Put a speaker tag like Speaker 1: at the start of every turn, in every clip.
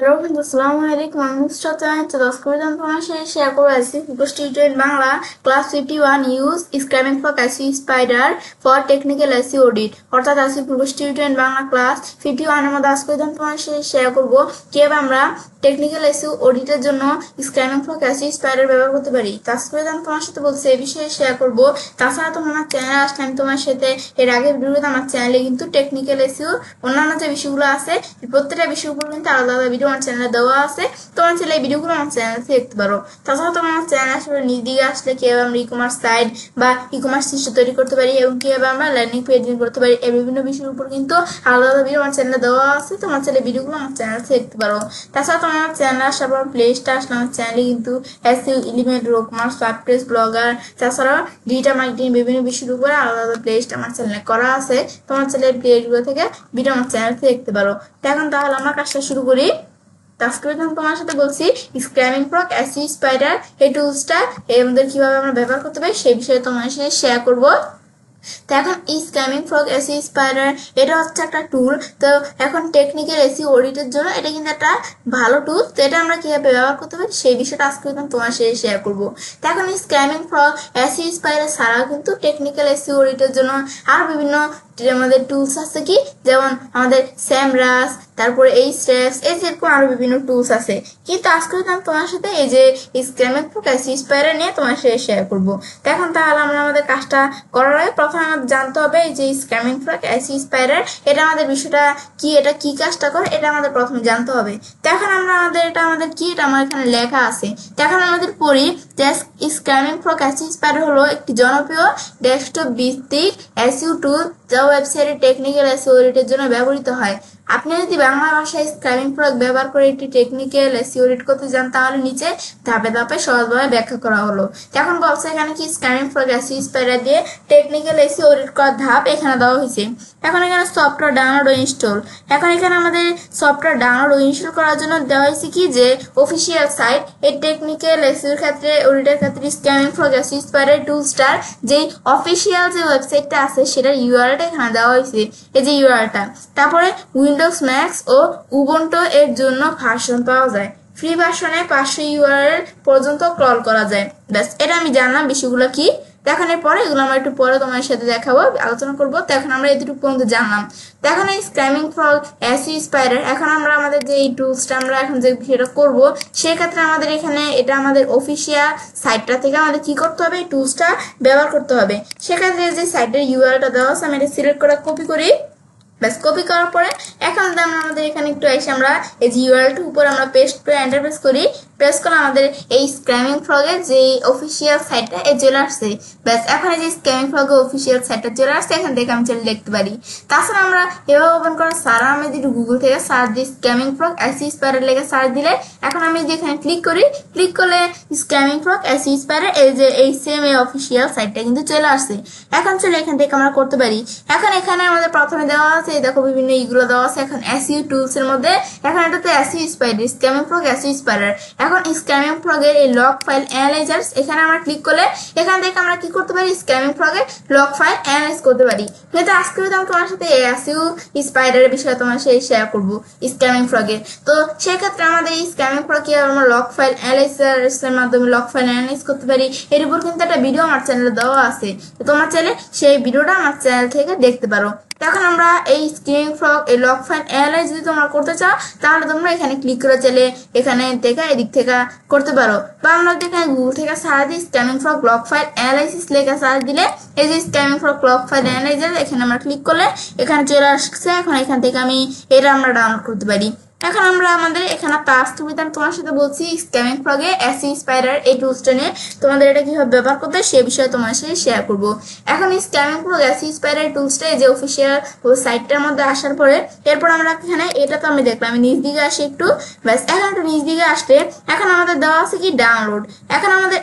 Speaker 1: Hello বন্ধু, আসসালামু আলাইকুম। আমি নুসরাত জাহান। আজকে তোমার সাথে শেয়ার করে আছি student Bangla class 51 use Screaming Frog SEO Spider for technical SEO audit. অর্থাৎ আজকে স্টুডেন্ট বাংলা ক্লাস 51 এর মধ্যে আজকে তোমার সাথে শেয়ার করব কিভাবে আমরা টেকনিক্যাল এসইও অডিটের জন্য স্ক্রাইবিং ফর এসইও স্পাইডার ব্যবহার করতে পারি। আজকে আমি তোমার সাথে বলছি এই বিষয়ে শেয়ার করব। তাছাড়া তোমার আমার চ্যানেলে আসলে আমি তোমার সাথে এর আগের ভিডিওতে আমার চ্যানেলে কিন্তু টেকনিক্যাল এসইও অন্যান্য যে বিষয়গুলো আছে প্রত্যেকটা বিষয়ের উপর কিন্তু আলাদা আলাদা ভিডিও আমার চ্যানেলে দেওয়া আছে। তোমার চ্যানেলে এই ভিডিওগুলো আমার চ্যানেলে দেখতে পারো। তাছাড়া তোমার আমার চ্যানেল আসলে নিজ দিকে আসলে কিভাবে আমরা ই কমার্স সাইট বা ই কমার্স সিস্টেম তৈরি করতে পারি এবং কিভাবে আমরা ল্যান্ডিং পেজ করতে পারি এই বিভিন্ন বিষয়ের উপর কিন্তু আলাদা আলাদা ভিডিও আমার চ্যানেলে দেওয়া আছে। তোমার চ্যানেলে ভিডিওগুলো আমার চ্যানেলে দেখতে পারো। তাছাড়া তোমার আমার চ্যানেলে আসার পর প্লে স্টোর আসলে আমার চ্যানেলে কিন্তু এসইও এলিমেন্ট রোকমার্স ওয়ার্ডপ্রেস ব্লগার তাছাড়াও ডিজিটাল মার্কেটিং বিভিন্ন বিষয়ের উপরে আলাদা আলাদা প্লে লিস্ট আমার চ্যানেলে করা আছে। তোমার চ্যানেলের প্লেলিস্টগুলো থেকে ভিডিও আমার চ্যানেলে দেখতে পারো। এখন তাহলে আমরা কাজটা শুরু করি। তোমার সাথে বলছি স্ক্র্যামিং ফ্রগ এসইও স্পাইডার এই টুলসটা এর মধ্যে কিভাবে আমরা ব্যবহার করতে পারি সেই বিষয়ে তোমার সাথে শেয়ার করব। তো এখন স্ক্র্যামিং ফ্রগ এসইও স্পাইডার এটা হচ্ছে একটা টুল। তো এখন টেকনিক্যাল এসইও অডিটের জন্য এটা কিন্তু একটা ভালো টুল। তো এটা আমরা কিভাবে ব্যবহার করতে পারি সেই বিষয়টা আজকে তোমার সাথে শেয়ার করব। তো এখন স্ক্র্যামিং ফ্রগ এসইও স্পাইডার ছাড়াও কিন্তু টেকনিক্যাল এসইও অডিটের জন্য আরো বিভিন্ন আমাদের টুলস আছে, কি যেমন আমাদের স্যামরাস, তারপরে এই স্টেপস, এই যেরকম আরো বিভিন্ন টুলস আছে। কিন্তু আজকে আমি তোমার সাথে এই যে স্ক্র্যামিং ফ্রগ এসইও স্পাইডার নিয়ে তোমার সাথে শেয়ার করব। তো এখন তাহলে আমরা আমাদের কাজটা করার আগে প্রথমে আমাদের জানতে হবে এই যে স্ক্র্যামিং ফ্রগ এসইও স্পাইডার এটা আমাদের বিষয়টা কি, এটা কি কাজটা করে এটা আমাদের প্রথমে জানতে হবে। তো এখন আমরা এটা আমাদের কি, এটা আমার এখানে লেখা আছে। তো এখন আমাদের পড়ি যে স্ক্র্যামিং ফ্রগ এসইও স্পাইডার হলো একটি জনপ্রিয় ডেস্কটপ ভিত্তিক এসইও টুল যা ওয়েবসাইটে টেকনিক্যাল এসইও অডিটের জন্য ব্যবহৃত হয়। আপনি যদি বাংলা ভাষায় স্ক্র্যামিং ফ্রগ ব্যবহার করে একটি টেকনিক্যাল এসইও অডিট করতে চান তাহলে নিচে ধাপে ধাপে সহজভাবে ব্যাখ্যা করা হলো। এখন বলছে এখানে কি স্ক্র্যামিং ফ্রগ এসইও স্পাইডার দিয়ে টেকনিক্যাল এসইও অডিট করার ধাপ এখানে দেওয়া হয়েছে। এখন এখানে সফটওয়্যার ডাউনলোড ও ইনস্টল। এখন এখানে আমাদের সফটওয়্যার ডাউনলোড ও ইনস্টল করার জন্য দেওয়া হয়েছে কি যে অফিসিয়াল সাইট এই টেকনিক্যাল এসইও এর ক্ষেত্রে অডিটের ক্ষেত্রে স্ক্র্যামিং ফ্রগ এসইও স্পাইডার টুলসটার যে অফিসিয়াল যে ওয়েবসাইটটা আছে সেটার ইউআরএলটা এখানে দেওয়া হয়েছে, এই যে ইউআরএলটা। তারপরে উইন্ডোজ ম্যাক্স ও উবুন্টু এর জন্য ভার্সন পাওয়া যায়। ফ্রি ভার্সনে 500 ইউআরএল পর্যন্ত ক্রল করা যায়। ব্যাস, এটা আমি জানলাম বিষয়গুলো কি। দেখানোর পরে এগুলো আমরা একটু পরে তোমার সাথে দেখাবো, আলোচনা করবো। তো এখন আমরা এতটুকু পর্যন্ত জানলাম। তো এখন এই স্ক্র্যামিং ফ্রগ এসইও স্পাইডার এখন আমরা আমাদের যে এই টুলসটা আমরা এখন যে সেটা করবো সেই ক্ষেত্রে আমাদের এখানে এটা আমাদের অফিসিয়াল সাইটটা থেকে আমাদের কি করতে হবে, এই টুলসটা ব্যবহার করতে হবে। সেক্ষেত্রে যে সাইটের ইউআরএলটা দেওয়া আছে আমি এটা সিলেক্ট করে কপি করি। ব্যাস, কপি করার পরে এখন আমরা আমাদের এখানে একটু এসে আমরা এই যে ইউআরএলটার উপর আমরা পেস্ট করে এন্টার প্রেস করি। প্রেস করলে আমাদের এই স্ক্র্যামিং ফ্রগের যে অফিসিয়াল সাইটটা চলে আসছে। ব্যাস, এখন এই যে স্ক্র্যামিং ফ্রগের অফিসিয়াল সাইটটা চলে আসছে, এখান থেকে আমি চলে দেখতে পারি। তাছাড়া আমরা এভাবে ওপেন করার সারা আমি যদি গুগল থেকে সার্চ দিই স্ক্র্যামিং ফ্রগ এসইও স্পাইডার লেগে সার্চ দিলে এখন আমি যদি এখানে ক্লিক করি, ক্লিক করলে স্ক্র্যামিং ফ্রগ এসইও স্পাইডার এই যে এই সেম এই অফিসিয়াল সাইটটা কিন্তু চলে আসছে। এখন চলে এখান থেকে আমরা করতে পারি। এখন এখানে আমাদের প্রথমে দেওয়া আছে দেখো বিভিন্ন এইগুলো দেওয়া আছে। এখন এসইও টুলস এর মধ্যে এখন এটাতে SEO Spider Screaming Frog SEO Spider. এখন স্ক্র্যামিং ফ্রগের এই লগ ফাইল অ্যানালাইজার এখানে আমরা ক্লিক করলে এখান থেকে আমরা কি করতে পারি, স্ক্র্যামিং ফ্রগের লগ ফাইল অ্যানালাইজ করতে পারি। কিন্তু আজকে আমি তোমার সাথে এসইও স্পাইডারের বিষয়ে তোমার সাথে শেয়ার করবো স্ক্র্যামিং ফ্রগের। তো সেই ক্ষেত্রে আমাদের এই স্ক্র্যামিং ফ্রগ কি আমরা লগ ফাইল অ্যানালাইজারের মাধ্যমে লগ ফাইল অ্যানালাইজ করতে পারি। এর উপর কিন্তু একটা ভিডিও আমার চ্যানেলে দেওয়া আছে। তো তোমার চাইলে সেই ভিডিওটা আমার চ্যানেল থেকে দেখতে পারো। এখন আমরা এই স্ক্র্যামিং ফ্রগ এই লগ ফাইল অ্যানালাইজ যদি তোমরা করতে চাও তাহলে তোমরা এখানে ক্লিক করে চাইলে এখানে থেকে এদিক থেকে করতে পারো। বা আমরা এখানে গুগল থেকে সার্চ দিই স্ক্র্যামিং ফ্রগ লগ ফাইল অ্যানালাইসিস লেখা সার্চ দিলে এই যে স্ক্র্যামিং ফ্রগ লগ ফাইল অ্যানালাইজার এখানে আমরা ক্লিক করলে এখানে চলে আসছে। এখন এখান থেকে আমি এটা আমরা ডাউনলোড করতে পারি। এখন আমরা আমাদের এখানে টাস্ক সুবিধা তোমার সাথে বলছি স্ক্র্যামিং ফ্রগে এসইও স্পাইডার এই টুলসটা নিয়ে তোমাদের এটা কিভাবে ব্যবহার করতে সে বিষয়ে তোমার সাথে শেয়ার করব। এখন এই স্ক্র্যামিং ফ্রগ এসইও স্পাইডার টুলসটা যে অফিসিয়াল সাইটটার মধ্যে আসার পরে এরপর আমরা এখানে এটা তো আমি দেখলাম আমি নিচ দিকে আসি একটু। ব্যাস, এখন একটু নিচ দিকে আসলে এখন আমাদের দেওয়া আছে কি ডাউনলোড। এখন আমাদের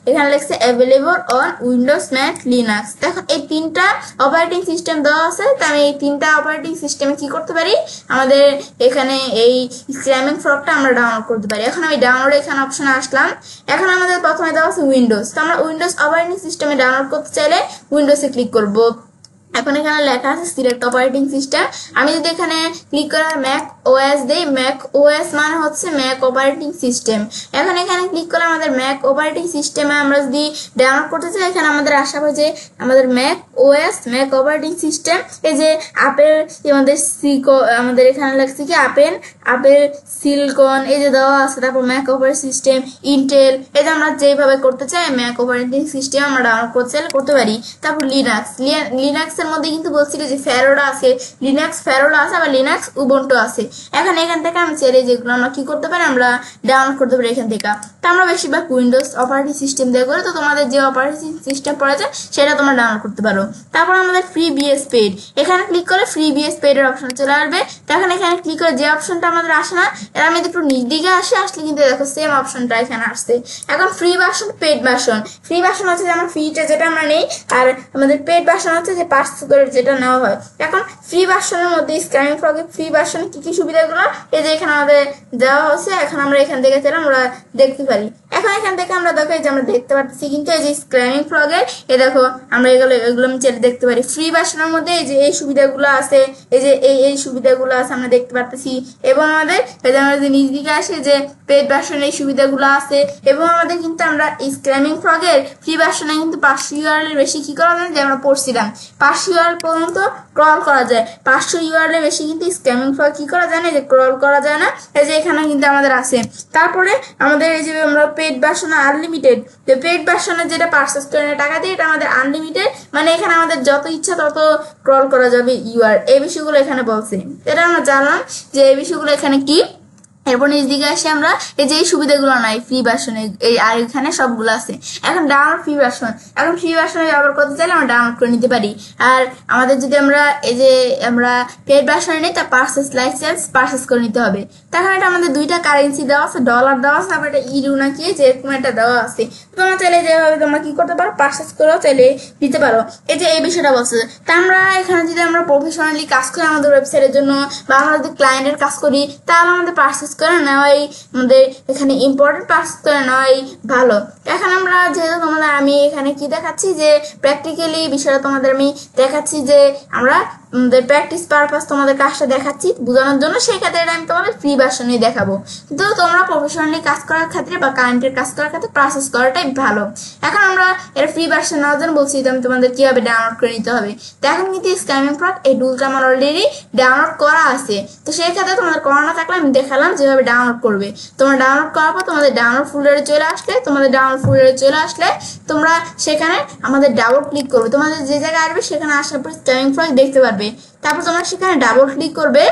Speaker 1: এখানে লেখছে available on Windows Mac Linux. এখন এই তিনটা অপারেটিং সিস্টেম দেওয়া আছে। তো আমি এই তিনটা অপারেটিং সিস্টেমে কি করতে পারি, আমাদের এখানে এই স্ক্র্যামিং ফ্রগটা আমরা ডাউনলোড করতে পারি। এখন আমি ডাউনলোড এখানে অপশনে আসলাম। এখন আমাদের প্রথমে দেওয়া আছে উইন্ডোজ। তো আমরা উইন্ডোজ অপারেটিং সিস্টেমে ডাউনলোড করতে চাইলে উইন্ডোজে ক্লিক করব। এখন এখানে লেখা আছে সিলেক্ট অপারেটিং সিস্টেম। আমি যদি এখানে ক্লিক করে ম্যাক ওএস দেই, ম্যাক ওএস মানে হচ্ছে ম্যাক অপারেটিং সিস্টেম। এখন এখানে ক্লিক করে আমাদের ম্যাক অপারেটিং সিস্টেমে আমরা যদি ডাউনলোড করতে চাই, এখানে আমাদের আসা হয় যে আমাদের Mac OS Mac operating system, এই যে আপেল আমাদের এখানে লাগছে কি আপেল সিলিকন এই যে দেওয়া আছে, তারপর ম্যাক অপারেটিং সিস্টেম ইন্টেল, এই যে আমরা যেভাবে করতে চাই ম্যাক অপারেটিং সিস্টেম আমরা ডাউনলোড করতে পারি। তারপর লিনাক্স এর মধ্যে কিন্তু বলছিল যে ফেরোডা আছে, লিনাক্স ফেরোডা আছে, আবার লিনাক্স উবুন্টু আছে। এখান থেকে আমি ছেড়ে যেগুলো আমরা কি করতে পারি, আমরা ডাউনলোড করতে পারি এখান থেকে। তো আমরা বেশিরভাগ উইন্ডোজ অপারেটিং সিস্টেম দিয়ে করি, তো তোমাদের যে অপারেটিং সিস্টেম পড়া যায় সেটা তোমরা ডাউনলোড করতে পারো। তারপর আমাদের ফ্রি বিএস পেড, এখানে ক্লিক করলে ফ্রি বিএস পেডের অপশন চলে আসবে। তো এখানে ক্লিক করে যে অপশনটা আমাদের আসে না, এর আমি একটু নিচ দিকে আসলে কিন্তু দেখো সেম অপশনটা এখানে আসছে। এখন free version paid version, free version হচ্ছে যে আমার ফ্রিতে যেটা আমরা নেই, আর আমাদের পেড ভার্সন হচ্ছে যে পার্স করে যেটা নেওয়া হয়। এখন ফ্রি ভার্সনের মধ্যে স্ক্যামিং ফ্রগের ফ্রি ভার্সনে কি কি সুবিধাগুলো এই যে এখানে আমাদের দেওয়া হচ্ছে, এখন আমরা এখান থেকে আমরা দেখতে পারি। এখন এখান থেকে আমরা দেখো যে আমরা দেখতে পাচ্ছি কিন্তু এই যে স্ক্যামিং ফ্রগের দেখো আমরা এগুলো আমি চেয়ে দেখতে পারি। ফ্রি ভার্সনের মধ্যে এই যে এই সুবিধাগুলো আছে, এই যে এই সুবিধাগুলো আছে আমরা দেখতে পাচ্ছি, এবং আমাদের এই যে আমরা যে নিজ দিকে আসে যে পেড ভার্সনে এই সুবিধাগুলো আছে, এবং আমাদের কিন্তু আমরা স্ক্যামিং ফ্রগের ফ্রি ভার্সনে কিন্তু 500 ইউআরএল বেশি কি করা যায়, যে আমরা পড়ছিলাম 500 ইউআরএল পর্যন্ত ক্রল করা যায়। 500 ইউআরএল বেশি কিন্তু স্ক্যামিং ফ্রগ কি করা যায় না, যে ক্রল করা যায় না, এই যে এখানে কিন্তু আমাদের আছে। তারপরে আমাদের এই যে আমরা পেড ভার্সন আনলিমিটেড, যে পেড ভার্সনে যেটা পারচেজ করে টাকা দিয়ে, এটা আমাদের আনলিমিটেড, মানে এখানে আমাদের যত ইচ্ছা তত ক্রল করা যাবে ইউআর, এই বিষয়গুলো এখানে বলছে। এটা আমরা জানলাম যে এই বিষয়গুলো এখানে কি। এরপর নিজ দিকে আসে আমরা এই যে এই সুবিধাগুলো নাই ফ্রি ভার্সনে, এই আর এখানে সবগুলো আছে। এখন ডাউনলোড ফ্রি ভার্সন, এখন ফ্রি ভার্সনে ব্যবহার করতে চাইলে আমরা ডাউনলোড করে নিতে পারি। আর আমাদের যদি আমরা এই যে আমরা পেড ভার্সনে নেই, তা লাইসেন্স পারচেস করে নিতে হবে। তখন এটা আমাদের দুইটা কারেন্সি দেওয়া আছে, ডলার দেওয়া আছে, আবার এটা ইউরো নাকি যে এরকম একটা দেওয়া আছে। তোমরা চাইলে যেভাবে তোমরা কি করতে পারো, পারচেস করেও চাইলে দিতে পারো। এই যে এই বিষয়টা বলছে। তা আমরা এখানে যদি আমরা প্রফেশনালি কাজ করি আমাদের ওয়েবসাইটের জন্য, বা আমরা যদি ক্লায়েন্টের কাজ করি, তাহলে আমাদের পারচেস করে নেওয়াই আমাদের এখানে ইম্পর্টেন্ট, পারচেস করে নেওয়াই ভালো। এখন আমরা যেহেতু তোমাদের আমি এখানে কি দেখাচ্ছি যে প্র্যাকটিক্যালি বিষয়টা তোমাদের আমি দেখাচ্ছি, যে আমরা আমাদের প্র্যাকটিস পারপাস তোমাদের কাজটা দেখাচ্ছি বোঝানোর জন্য, সেই ক্ষেত্রে আমি তোমাদের ফ্রি ভার্সনে দেখাবো। কিন্তু তোমরা প্রফেশনালি কাজ করার ক্ষেত্রে বা ক্লায়েন্টের কাজ করার ক্ষেত্রে পারচেস করাটাই ভালো। এখন আমরা এর ফ্রি ভার্সন নেওয়ার জন্য বলছি যে আমি তোমাদের কিভাবে ডাউনলোড করে নিতে হবে। তো এখন কিন্তু স্ক্যামিং ফ্রগ এই টুলটা আমার অলরেডি ডাউনলোড করা আছে, তো সেই ক্ষেত্রে তোমাদের করা না থাকলে আমি দেখালাম যেভাবে ডাউনলোড করবে। তোমরা ডাউনলোড করার পর তোমাদের ডাউনলোড ফোল্ডারে চলে আসলে তোমরা সেখানে আমাদের ডাবল ক্লিক করবে, তোমাদের যে জায়গায় আসবে সেখানে আসার পর স্ক্যামিং ফ্রগ দেখতে পারবে। তারপর তোমরা সেখানে ডাবল ক্লিক করবে,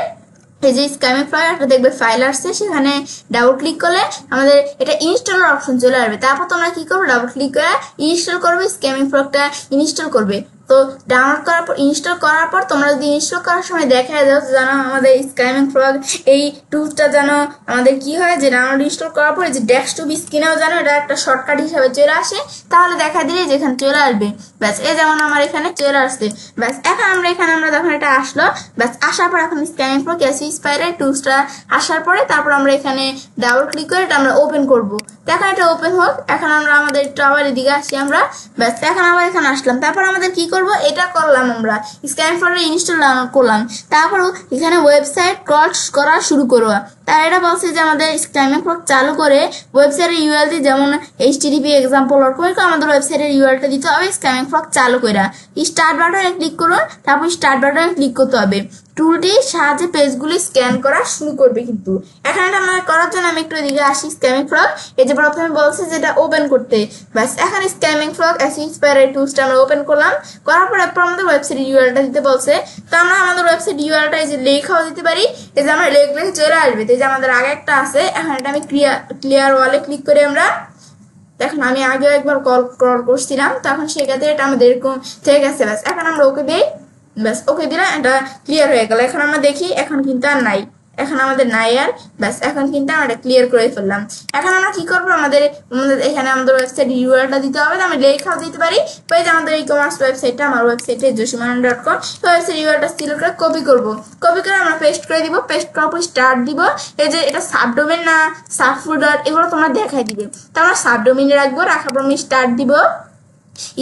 Speaker 1: এই যে স্ক্যামিং ফ্রগ একটা দেখবে ফাইল আসছে, সেখানে ডাবল ক্লিক করলে আমাদের এটা ইনস্টলের অপশন চলে আসবে। তারপর তোমরা কি করবে, ডাবল ক্লিক করে ইনস্টল করবে, স্ক্যামিং ফ্রগটা ইনস্টল করবে। তো ডাউনলোড করার পর ইনস্টল করার পর তোমরা যদি ইনস্টল করার সময় দেখা যাও জানো আমাদের স্ক্যামিং ফ্রগ এই টুলসটা জানো আমাদের কি হয়, যে ডাউনলোড ইনস্টল করার পরে যে ডেস্কটপ স্ক্রিনেও জানো এটা একটা শর্টকাট হিসাবে চলে আসে, তাহলে দেখা দিলে যেখানে চলে আসবে। ব্যাস এই যেমন আমার এখানে চলে আসছে। ব্যাস এখন আমরা যখন এটা আসলো, ব্যাস আসার পর এখন স্ক্যামিং ফ্রগ স্পাইডার টুলসটা আসার পরে তারপর আমরা এখানে ডাবল ক্লিক করে এটা আমরা ওপেন করবো। এখন এটা ওপেন হোক। এখন আমরা আমাদের একটু আবার এদিকে আসি আমরা, ব্যাস এখন আবার এখানে আসলাম। তারপর আমাদের কি করব, এটা করলাম আমরা স্ক্যামিং ফ্রগ ইনস্টল ডাউনলোড করলাম। তারপর এখানে ওয়েবসাইট ক্রল করা শুরু করবো। তাই এটা বলছে যে আমাদের স্ক্যামিং ফ্রগ চালু করে ওয়েবসাইটের ইউআরএল দিয়ে, যেমন http://example.com আমাদের ওয়েবসাইটের ইউআরএলটা দিতে হবে স্ক্যামিং ফ্রগ চালু করে। স্টার্ট বাটনে ক্লিক করুন, তারপর স্টার্ট বাটনে ক্লিক করতে হবে। টুলটির সাহায্যে পেজগুলি স্ক্যান করা শুরু করবে। কিন্তু এখানে আমরা করার জন্য আমি একটু এদিকে আসি। স্ক্যামিং ফ্রগ এই যে প্রথমে বলছে যেটা ওপেন করতে, ব্যাস এখন স্ক্যামিং ফ্রগ এক্সপায়ার টুলসটা আমরা ওপেন করলাম। করার পর এরপর আমাদের ওয়েবসাইট ইউআরএলটা দিতে বলছে। তো আমরা আমাদের ওয়েবসাইট ইউআরএলটা এই যে লেখাও দিতে পারি, এই যে আমরা লিখলে চলে আসবে। এই যে আমাদের আগে একটা আছে, এখন এটা আমি ক্লিয়ার ওয়ালে ক্লিক করে আমরা দেখুন আমি আগেও একবার কল করছিলাম, তখন সেক্ষেত্রে এটা আমাদের এরকম থেকে গেছে। ব্যাস এখন আমরা ওকে দিই, ব্যাস ওকে দিলাম, এটা ক্লিয়ার হয়ে গেল। এখন আমরা দেখি, এখন কিন্তু আর নাই, এখন আমাদের নাই আর। ব্যাস এখন কিন্তু আমরা ক্লিয়ার করে ফেললাম। এখন আমরা কি করবো, আমাদের এখানে আমাদের ওয়েবসাইট ইউআরএলটা দিতে হবে, আমি লেখাও দিতে পারি। যে আমাদের ই-কমার্স ওয়েবসাইটটা, আমার ওয়েবসাইটে joshimanan.com, ওয়েবসাইট ইউআরএলটা সিলেক্ট করে কপি করে আমরা পেস্ট করে দিব। পেস্ট করার পর স্টার্ট দিব। এই যে এটা সাবডোমেন না সাবফোল্ডার এগুলো তোমরা দেখাই দিবে, তো আমরা সাবডোমেনে রাখবো। রাখার পর আমি স্টার্ট দিব।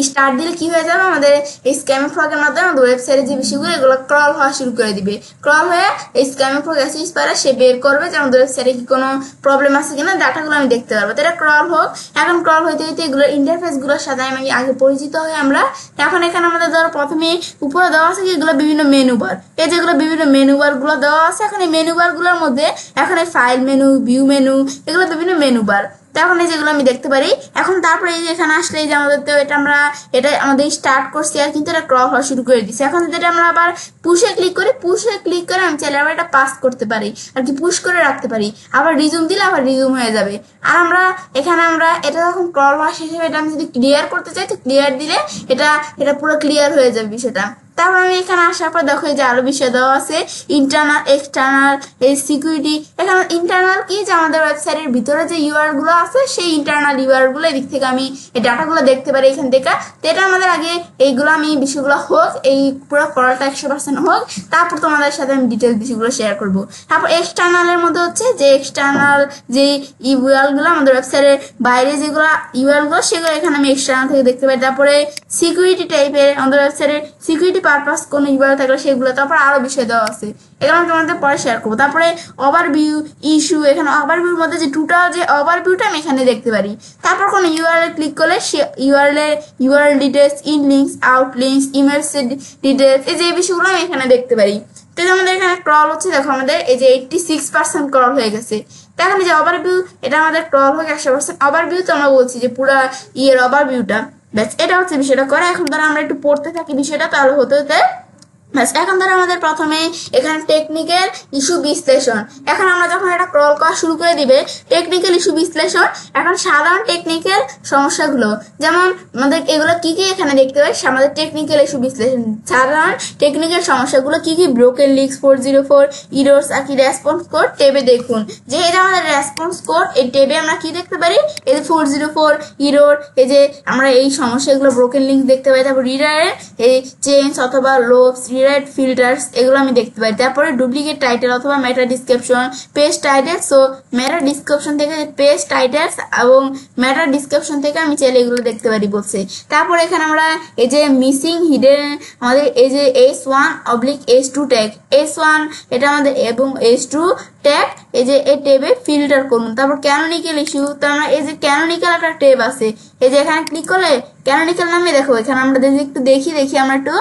Speaker 1: স্টার্ট দিলে কি হয়ে যাবে, আমাদের এই স্ক্যামিং ফ্রগের মাধ্যমে আমাদের ওয়েবসাইটের যে বিষয়গুলো এগুলো ক্রল হওয়া শুরু করে দিবে। ক্রল হয়ে এই স্ক্যামিং ফ্রগ অ্যাসিড স্পাইডার সে বের করবে যে আমাদের ওয়েবসাইটে কি কোনো প্রবলেম আছে কিনা, ডাটাগুলো আমি দেখতে পারবো। তো এটা ক্রল হোক। এখন ক্রল হইতে হইতে এগুলোর ইন্টারফেসগুলোর সাথে আমি আগে পরিচিত হয়ে আমরা এখন এখানে আমাদের ধরো প্রথমে উপরে দেওয়া আছে কি এগুলো বিভিন্ন মেনু বার, এই যেগুলো বিভিন্ন মেনু বার গুলো দেওয়া আছে। এখন এই মেনু বার গুলোর মধ্যে এখন এই ফাইল মেনু, ভিউ মেনু, এগুলো বিভিন্ন মেনু বার। তখন এই যেগুলো আমি দেখতে পারি। এখন তারপরে এই যে এখানে আসলে এই যে আমাদের তো এটা আমাদের স্টার্ট করছি আর কিন্তু এটা ক্রল হওয়া শুরু করে দিচ্ছি। এখন যদি আমরা আবার পুশে ক্লিক করি, আমি চাইলে আবার এটা পাস করতে পারি আর কি, পুশ করে রাখতে পারি। আবার রিজুম দিলে আবার রিজুম হয়ে যাবে। আর আমরা এটা যখন ক্রল হওয়া শেষ হবে, এটা আমি যদি ক্লিয়ার করতে চাই তো ক্লিয়ার দিলে এটা পুরো ক্লিয়ার হয়ে যাবে বিষয়টা। তারপর আমি এখানে আসার পর দেখো যে আরো বিষয় দেওয়া আছে ইন্টারনাল, এক্সটার্নাল, এই সিকিউরিটি। এখানে ইন্টারনাল কি, যে আমাদের ওয়েবসাইটের ভিতরে যে ইউআর গুলো আছে সেই ইন্টারনাল ইউআর গুলো এদিক থেকে আমি এই ডাটাগুলো দেখতে পারি এখান থেকে। তো এটা আমাদের আগে এইগুলো আমি বিষয়গুলো হোক, এই পুরো করাটা 100% হোক, তারপর তোমাদের সাথে আমি ডিটেলস বিষয়গুলো শেয়ার করবো। তারপর এক্সটার্নালের মধ্যে হচ্ছে যে এক্সটার্নাল যে ইউআর গুলো আমাদের ওয়েবসাইটের বাইরে যেগুলো ইউআর গুলো সেগুলো এখানে আমি এক্সটার্নাল থেকে দেখতে পাই। তারপরে সিকিউরিটি টাইপের আমাদের ওয়েবসাইটের সিকিউরিটি পারপাস কোন ইউআর থাকলে সেগুলো, তারপর আরো বিষয় দেওয়া আছে, এগুলো আমি তোমাদের পরে শেয়ার করবো। তারপরে ওভারভিউ, ইস্যু, এখানে ওভারভিউর মধ্যে যে টোটাল যে ওভারভিউটা আমি এখানে দেখতে পারি। তারপর কোন ইউআরএল ক্লিক করলে সে URL details, in links, out links, email details, এই যে বিষয়গুলো আমি এখানে দেখতে পারি। তো আমাদের এখানে ক্রল হচ্ছে, দেখো আমাদের এই যে 86% ক্রল হয়ে গেছে। এখন যে ওভারভিউ, এটা আমাদের ক্রল হয়ে 100% ওভারভিউ। তো আমরা বলছি যে পুরা ওভারভিউটা, ব্যাস এটা হচ্ছে বিষয়টা করে। এখন ধরো আমরা একটু পড়তে থাকি বিষয়টা, তাহলে হতে হতে এখন ধরো আমাদের প্রথমে এখানে টেকনিক্যাল ইস্যু বিশ্লেষণ। এখন আমরা যখন এটা ক্রল করা শুরু করে দিবে টেকনিক্যাল ইস্যু বিশ্লেষণ, এখন সাধারণ টেকনিক্যাল সমস্যাগুলো যেমন আমাদের এগুলো কি কি এখানে দেখতে পাই। আমাদের টেকনিক্যাল ইস্যু বিশ্লেষণ, সাধারণ টেকনিক্যাল সমস্যাগুলো কি কি, ব্রোকেন লিঙ্কস, 404 ইরর্স আর কি রেসপন্স কোড টেবে দেখুন। যে এটা আমাদের রেসপন্স কোড, এই টেবে আমরা কি দেখতে পারি, এই যে 404 ইরর, এই যে আমরা এই সমস্যাগুলো ব্রোকেন লিঙ্ক দেখতে পাই। তারপর রিডারের এই চেঞ্জ অথবা লোভস, রিরাইট ফিল্টার্স, এগুলো আমি দেখতে পাই। তারপরে ডুপ্লিকেট টাইটেল অথবা মেটা ডিসক্রিপশন, পেজ টাইটেল। সো মেটা ডিসক্রিপশন থেকে পেজ টাইটেলস এবং মেটা ডিসক্রিপশন থেকে আমি চাইলে এগুলো দেখতে পারি বলছে। তারপর এখানে আমরা এই যে মিসিং হিডেন, আমাদের এই যে S1/S2 ট্যাগ, S1 এটা আমাদের এবং S2 ট্যাগ, এই যে এই টেবে ফিল্টার করুন। তারপর ক্যানোনিক্যাল ইস্যু, তো আমরা এই যে ক্যানোনিক্যাল একটা টেব আছে, এই যে এখানে ক্লিক করলে ক্যানোনিক্যাল নামে দেখো এখানে আমরা একটু দেখি আমরা একটু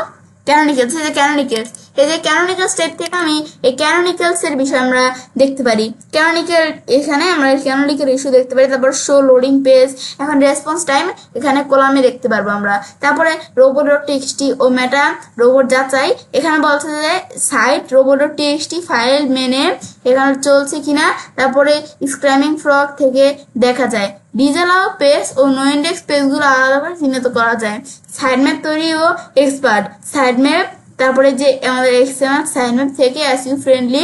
Speaker 1: ক্যানোনিক্যালস, এই যে ক্যানোনিক্যালস, এই যে ক্যানোনিক্যালস টাইপ থেকে আমি এই ক্যানোনিক্যালস এর বিষয় আমরা দেখতে পারি। ক্যানোনিক্যাল, এখানে আমরা ক্যানোনিক্যাল ইস্যু দেখতে পারি। তারপর শো লোডিং পেজ, এখন রেসপন্স টাইম এখানে কলামে দেখতে পারবো আমরা। তারপরে robo.txt ও মেটা রোবট যাচাই, এখানে বলছে যে সাইট robo.txt ফাইল মেনে এখানে চলছে কিনা। তারপরে স্ক্র্যামিং ফ্রগ থেকে দেখা যায় ডিজালাও পেজ ও নো ইন্ডেক্স পেজগুলো আলাদাভাবে চিহ্নিত করা যায়। সাইড ম্যাপ তৈরি ও এক্সপার্ট সাইড ম্যাপ, তারপরে যে আমাদের এক্সএমএল সাইড ম্যাপ থেকে SEO friendly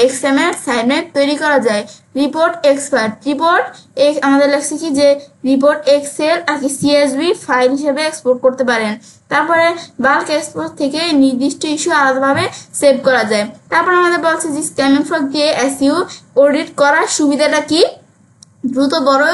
Speaker 1: XML side map তৈরি করা যায়। রিপোর্ট এক্সপার্ট, রিপোর্ট আমাদের লাগছে কি যে রিপোর্ট এক্সেল আর কি সিএসভি ফাইল হিসেবে এক্সপোর্ট করতে পারেন। তারপরে বাল্ক এক্সপোর্ট থেকে নির্দিষ্ট ইস্যু আলাদাভাবে সেভ করা যায়। তারপর আমাদের বলছে যে স্ক্যামিং ফ্রগ দিয়ে এসইও অডিট করার সুবিধাটা কি, দ্রুত বড়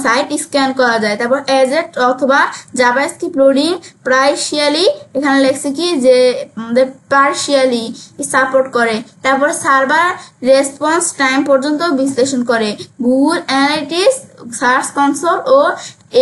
Speaker 1: সাইট স্ক্যান করা যায়। তারপর এজেট অথবা জাভাস্ক্রিপ্ট লোডিং পার্শিয়ালি, এখানে লেখছে কি যে আমাদের পার্শিয়ালি সাপোর্ট করে। তারপর সার্ভার রেসপন্স টাইম পর্যন্ত বিশ্লেষণ করে। গুগল অ্যানালিটিক্স, সার্চ কনসোল ও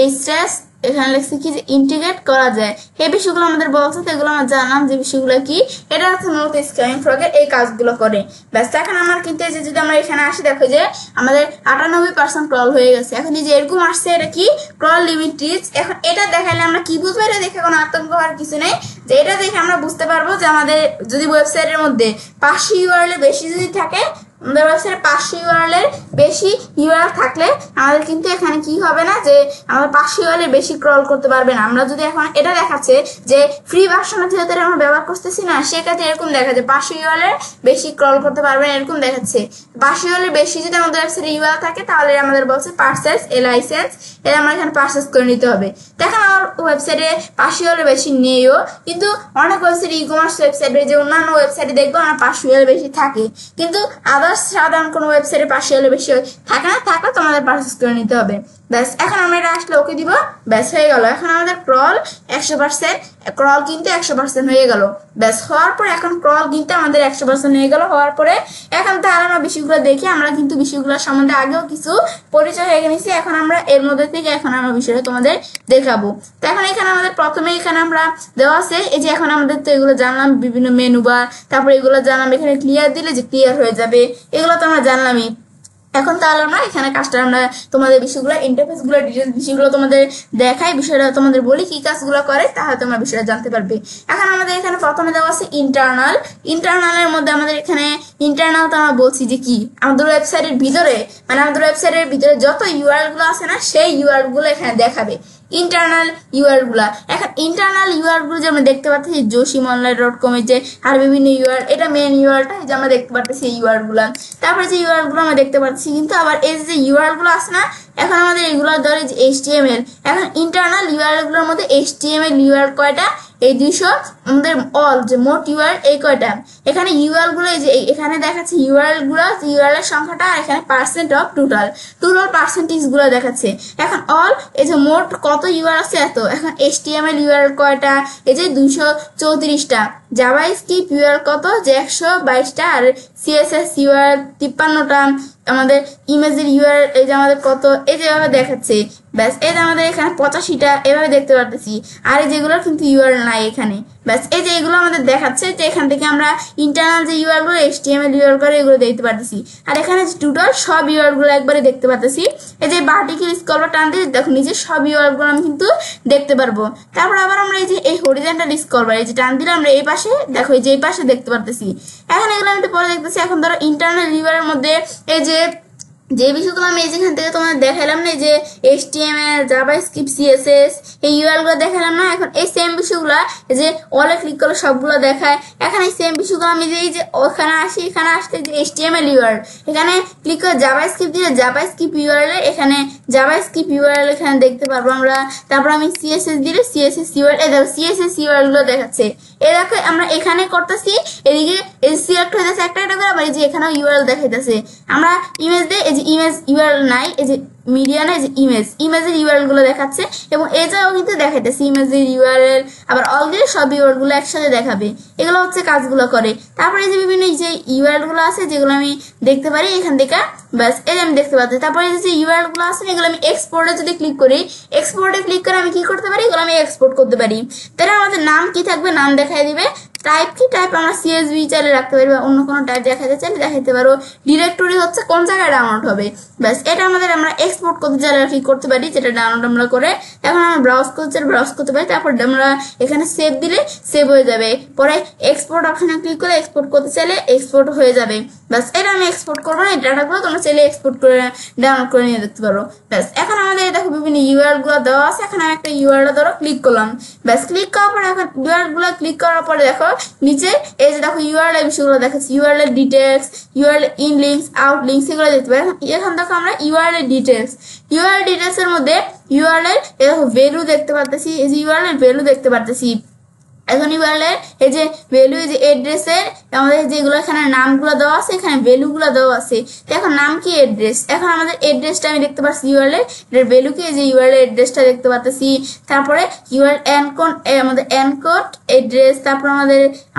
Speaker 1: এইচএস এখানে লেখছে কি যে ইন্টিগ্রেট করা যায়। এই বিষয়গুলো আমাদের বলছে, তো এগুলো আমরা জানলাম যে বিষয়গুলো কি। এটা হচ্ছে মূলত স্ক্যামিং ফ্রগের এই কাজগুলো করে। ব্যাস এখন আমার কিন্তু এই যে যদি আমরা এখানে আসি দেখো যে আমাদের 98% ক্রল হয়ে গেছে। এখন এই যে এরকম আসছে, এটা কি ক্রল লিমিট রিচ। এখন এটা দেখালে আমরা কি বুঝবো, এটা দেখে কোনো আতঙ্ক হওয়ার কিছু নেই। যে এটা দেখে আমরা বুঝতে পারবো যে আমাদের যদি ওয়েবসাইটের মধ্যে 500 ইউআরএল বেশি যদি থাকে, আমাদের ওয়েবসাইটে 500 ইউআরএল এর বেশি ইউআরএল থাকলে আমাদের কিন্তু এখানে কি হবে না, যে আমরা 500 ইউআরএল এর বেশি ক্রল করতে পারবে না। আমরা যদি এখন এটা দেখাচ্ছে যে ফ্রি ভার্সনে যেহেতু আমরা ব্যবহার করতেছি না, সেক্ষেত্রে এরকম দেখা যায় 500 ইউআরএল এর বেশি ক্রল করতে পারবে না, এরকম দেখাচ্ছে। 500 ইউআরএল এর বেশি যদি আমাদের ওয়েবসাইটে ইউআরএল থাকে তাহলে আমাদের বলছে পারচেজ এ লাইসেন্স, এটা আমরা এখানে পারচেজ করে নিতে হবে। দেখেন আমার ওয়েবসাইটে 500 ইউআরএল বেশি নেইও, কিন্তু অনেক ওয়েবসাইট ই-কমার্স ওয়েবসাইটে যে অন্যান্য ওয়েবসাইটে দেখবো আমরা 500 ইউআরএল বেশি থাকে, কিন্তু আদার্স সাধারণ কোনো ওয়েবসাইটে 500 ইউআরএল বেশি থাকে না, থাকলে তোমাদের পারচেজ করে নিতে হবে। ব্যাস এখন আমরা এটা আসলে ওকে দিব, ব্যাস হয়ে গেল। এখন আমাদের ক্রল 100%, ক্রল কিন্তু 100% হয়ে গেল। ব্যাস হওয়ার পরে এখন ক্রল কিন্তু আমাদের 100% হয়ে গেল। হওয়ার পরে এখন তাহলে আমরা বিষয়গুলো দেখি। আমরা কিন্তু বিষয়গুলোর সম্বন্ধে আগেও কিছু পরিচয় হয়ে গেছি, এখন আমরা এর মধ্যে থেকে এখন আমরা বিষয়টা তোমাদের দেখাবো। তো এখন এখানে আমাদের প্রথমে এখানে আমরা দেওয়া আছে, এই যে এখন আমাদের তো এগুলো জানলাম, বিভিন্ন মেনু বার, তারপরে এগুলো জানলাম, এখানে ক্লিয়ার দিলে যে ক্লিয়ার হয়ে যাবে, এগুলো তো আমরা জানলামই। এখন তাহলে আমরা এখানে কাজটা আমরা তোমাদের বিষয়গুলো, ইন্টারফেস গুলো, ডিটেলস বিষয়গুলো তোমাদের দেখাই, বিষয়টা তোমাদের বলি কি কাজগুলো করে, তাহলে তোমরা বিষয়টা জানতে পারবে। এখন আমাদের এখানে প্রথমে দেওয়া আছে ইন্টারনাল। ইন্টারনালের মধ্যে আমাদের এখানে ইন্টারনাল তো আমরা বলছি যে কি আমাদের ওয়েবসাইটের ভিতরে, মানে আমাদের ওয়েবসাইটের ভিতরে যত ইউআরএল গুলো আছে না, সেই ইউআরএল গুলো এখানে দেখাবে, ইন্টারনাল ইউআরএল গুলা। এখন ইন্টারনাল ইউআরএল গুলো যে আমরা দেখতে পাচ্ছি josimolline.com এর যে আর বিভিন্ন ইউআরএল, এটা মেন ইউআরএলটা যে আমরা দেখতে পাচ্ছি এই ইউআরএল গুলা। তারপরে যে ইউআরএল গুলো আমরা দেখতে পাচ্ছি, কিন্তু আবার এই যে ইউআরএল গুলো আছে না, এখন আমাদের এগুলোর ধরে যে HTML, এখন ইন্টারনাল ইউআরএল গুলোর মধ্যে HTML ইউআরএল কয়টা, এই 200, আমাদের অল যে মোট ইউআরএল এই কয়টা। এখানে ইউআরএল গুলো এই যে এখানে দেখাচ্ছে ইউআরএল গুলো, ইউআরএল এর সংখ্যাটা, আর এখানে পার্সেন্ট অফ টোটাল পার্সেন্টেজ গুলো দেখাচ্ছে। এখন অল এই যে মোট কত ইউআরএল আছে এত। এখন HTML ইউআরএল কয়টা, এই যে 234টা, জাভাস্ক্রিপ্ট ইউআরএল কত যে 122টা, আর CSS ইউআরএল 53টা, আমাদের ইমেজের ইউআরএল এই যে আমাদের কত, এই যেভাবে দেখাচ্ছে। ব্যাস এই যে আমাদের এখানে 85টা এভাবে দেখতে পারতেছি, আর এই যেগুলো কিন্তু ইউআরএল নাই এখানে। ব্যাস এই যে এগুলো আমাদের দেখাচ্ছে যে এখান থেকে আমরা ইন্টারনাল যে ইউআরএল গুলো, HTML ইউআরএল করে এগুলো দেখতে পারতেছি, আর এখানে যে টোটাল সব ইউআরএল গুলো একবারে দেখতে পারতেছি। এই যে ভার্টিক্যাল স্ক্রল টান দিয়ে দেখো নিচে সব ইউআরএল গুলো আমি কিন্তু দেখতে পারবো। তারপর আবার আমরা এই যে এই হরিজন্টাল স্ক্রল বার, এই যে টান দিলে আমরা এই পাশে দেখো, এই যে এই পাশে দেখতে পারতেছি। এখন এগুলো আমি একটু পরে দেখতেছি। এখন ধরো ইন্টারনাল ইউআরএল মধ্যে এই যে বিষয়গুলো আমি যেখান থেকে তোমাদের দেখালাম না, যে HTML, জাভাস্ক্রিপ্ট, CSS এই ইউআরএল গুলো দেখালাম না, এখন এই সেম বিষয়গুলো যে অলে ক্লিক করলে সবগুলো দেখায়। এখন এই সেম বিষয়গুলো আমি যে ওখানে আসি, এখানে আসতে যে HTML ইউআরএল, এখানে ক্লিক করে জাভাস্ক্রিপ্ট দিলে জাভাস্ক্রিপ্ট ইউআরএল, এখানে জাভাস্ক্রিপ্ট ইউআরএল এখানে দেখতে পারবো আমরা। তারপর আমি CSS দিলে CSS ইউআরএল, এই দেখো CSS ইউআরএল গুলো দেখাচ্ছে। এই দেখো আমরা এখানে করতেছি, এদিকে এই সিলেক্ট হয়ে যাচ্ছে একটা একটা করে, আবার এই যে এখানেও ইউআরএল দেখাইতেছে। আমরা ইমেজ দিয়ে এই যে ইমেজ ইউআরএল নাই, এই যে মিডিয়া না, এই যে ইমেজের ইউআরএল গুলো দেখাচ্ছে, এবং এটাও কিন্তু দেখাইতেছে ইমেজের ইউআরএল, আবার অল দিয়ে সব ইউআরএল গুলো একসাথে দেখাবে। এগুলো হচ্ছে কাজগুলো করে। তারপরে এই যে বিভিন্ন যে ইউআরএল গুলো আছে যেগুলো আমি দেখতে পারি এখান থেকে, ব্যাস এই আমি দেখতে পাচ্ছি। তারপরে এই যে ইউআরএল গুলো আছে এগুলো আমি এক্সপোর্টে যদি ক্লিক করি, এক্সপোর্টে ক্লিক করে আমি কি করতে পারি, এগুলো আমি এক্সপোর্ট করতে পারি। তাহলে আমাদের নাম কি থাকবে, নাম দেখাই দিবে। টাইপ কি, টাইপ আমরা CSV চাইলে রাখতে পারি, বা অন্য কোনো টাইপ দেখাতে চাইলে দেখাতে পারো। ডিরেক্টরি হচ্ছে কোন জায়গায় ডাউনলোড হবে, ব্যাস এটা আমাদের আমরা এক্সপোর্ট করতে চাইলে ক্লিক করতে পারি, যেটা ডাউনলোড আমরা করে। এখন আমরা ব্রাউজ করতে চাইলে ব্রাউজ করতে পারি। তারপর আমরা এখানে সেভ দিলে সেভ হয়ে যাবে। পরে এক্সপোর্ট অপশনে ক্লিক করে এক্সপোর্ট করতে চাইলে এক্সপোর্ট হয়ে যাবে। ব্যাস এটা আমি এক্সপোর্ট করবো না, এই ডাটাগুলো তোমরা চাইলে এক্সপোর্ট করে ডাউনলোড করে নিয়ে দেখতে পারো। ব্যাস এখন আমাদের দেখো বিভিন্ন ইউআরএল গুলো দেওয়া আছে। এখন আমি একটা ইউআরএল ধরো ক্লিক করলাম, ব্যাস ক্লিক করার পরে এখন ইউআরএল গুলো ক্লিক করার পরে দেখো নিচে এই যে দেখো ইউআরএল এর বিষয়গুলো দেখাচ্ছে, URL details, URL in links, out links, এগুলো দেখতে পাই। এখন দেখো আমরা ইউআরএল ডিটেলস, ইউআরএল ডিটেলস এর মধ্যে ইউআরএল দেখো ভ্যালু দেখতে পারতেছি, এই যে ইউআরএল ভ্যালু দেখতে পারতেছি। এখন ইউআরএল এই যে ভ্যালু, এই যে অ্যাড্রেসের আমাদের যেগুলো এখানে নামগুলো দেওয়া আছে, এখানে ভ্যালু গুলো দেওয়া আছে। তো এখন নাম কি, অ্যাড্রেস, এখন আমাদের অ্যাড্রেসটা আমি দেখতে পাচ্ছি ইউআরএল এর ভ্যালু কি, এই যে ইউআরএল অ্যাড্রেসটা দেখতে পাচ্ছি। তারপরে ইউআরএল এনকোড, আমাদের এনকোড অ্যাড্রেস, তারপর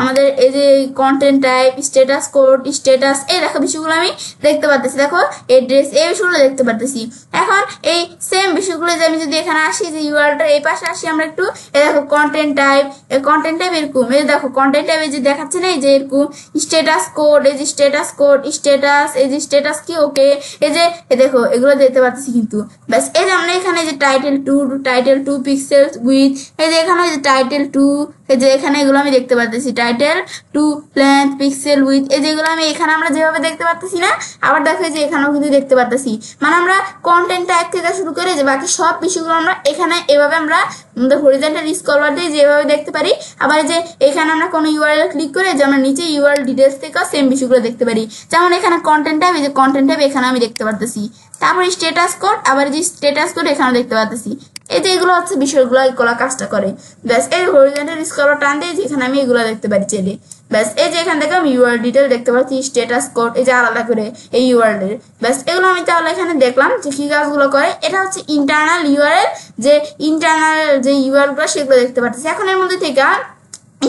Speaker 1: আমাদের এই যে content type, status code, status, এই দেখো বিষয়গুলো আমি দেখতে পাচ্ছি। দেখো অ্যাড্রেস, এই বিষয়গুলো দেখতে পাচ্ছি। এখন এই সেম বিষয়গুলো যে আমি যদি এখানে আসি, যে ইউআরএলটা এই পাশে আসি আমরা একটু, এই দেখো কন্টেন্ট টাইপ, কন্টেন্ট টাইপ এরকম, এই দেখো কন্টেন্ট টাইপ এই যে দেখাচ্ছে না, এই যে এরকম স্ট্যাটাস কোড, এই যে স্ট্যাটাস কোড, স্ট্যাটাস, এই যে স্ট্যাটাস কি ওকে, এই যে দেখো এগুলো দেখতে পাচ্ছি কিন্তু। ব্যাস এই যে আমরা এখানে যে টাইটেল 2 পিক্সেল উইথ, এই যে এখানে যে টাইটেল 2, এই যে এখানে এগুলো আমি দেখতে পাচ্ছি টাইটেল 2 লেন্থ পিক্সেল উইথ, এই যেগুলো আমি এখানে আমরা যেভাবে দেখতে পাচ্ছি না, আবার দেখো যে এখানেও কিন্তু দেখতে পাচ্ছি। মানে আমরা কন্টেন্ট টাইপ থেকে শুরু করে যে বাকি সব বিষয়গুলো আমরা এখানে এভাবে আমরা হরিজন্টাল স্ক্রল বার দিয়ে যেভাবে দেখতে পারি। আবার যে এখানে আমরা কোনো ইউআরএল ক্লিক করে যে আমরা নিচে ইউআরএল ডিটেলস থেকে সেম বিষয়গুলো দেখতে পারি। যেমন এখানে কন্টেন্ট টাইপ, এই যে কন্টেন্ট টাইপ এখানে আমি দেখতে পারতেছি। তারপর স্ট্যাটাস কোড, আবার যে স্ট্যাটাস কোড এখানে দেখতে পারতেছি। এই যে এগুলো হচ্ছে বিষয়গুলো এগুলো কাজটা করে। ব্যাস এই হরিজন্টাল স্ক্রল টান দিয়ে যেখানে আমি এগুলো দেখতে পারি চাইলে। ব্যাস এই যে এখান থেকে আমি ইউআরএল ডিটেল দেখতে পাচ্ছি, স্ট্যাটাস কোড, এই যে আলাদা করে এই ইউআরএল এর। ব্যাস এগুলো আমি তাহলে এখানে দেখলাম যে কি কাজগুলো করে। এটা হচ্ছে ইন্টারনাল ইউআরএল, যে ইন্টারনাল যে ইউআরএল গুলো সেগুলো দেখতে পাচ্ছি। এখন এর মধ্যে থেকে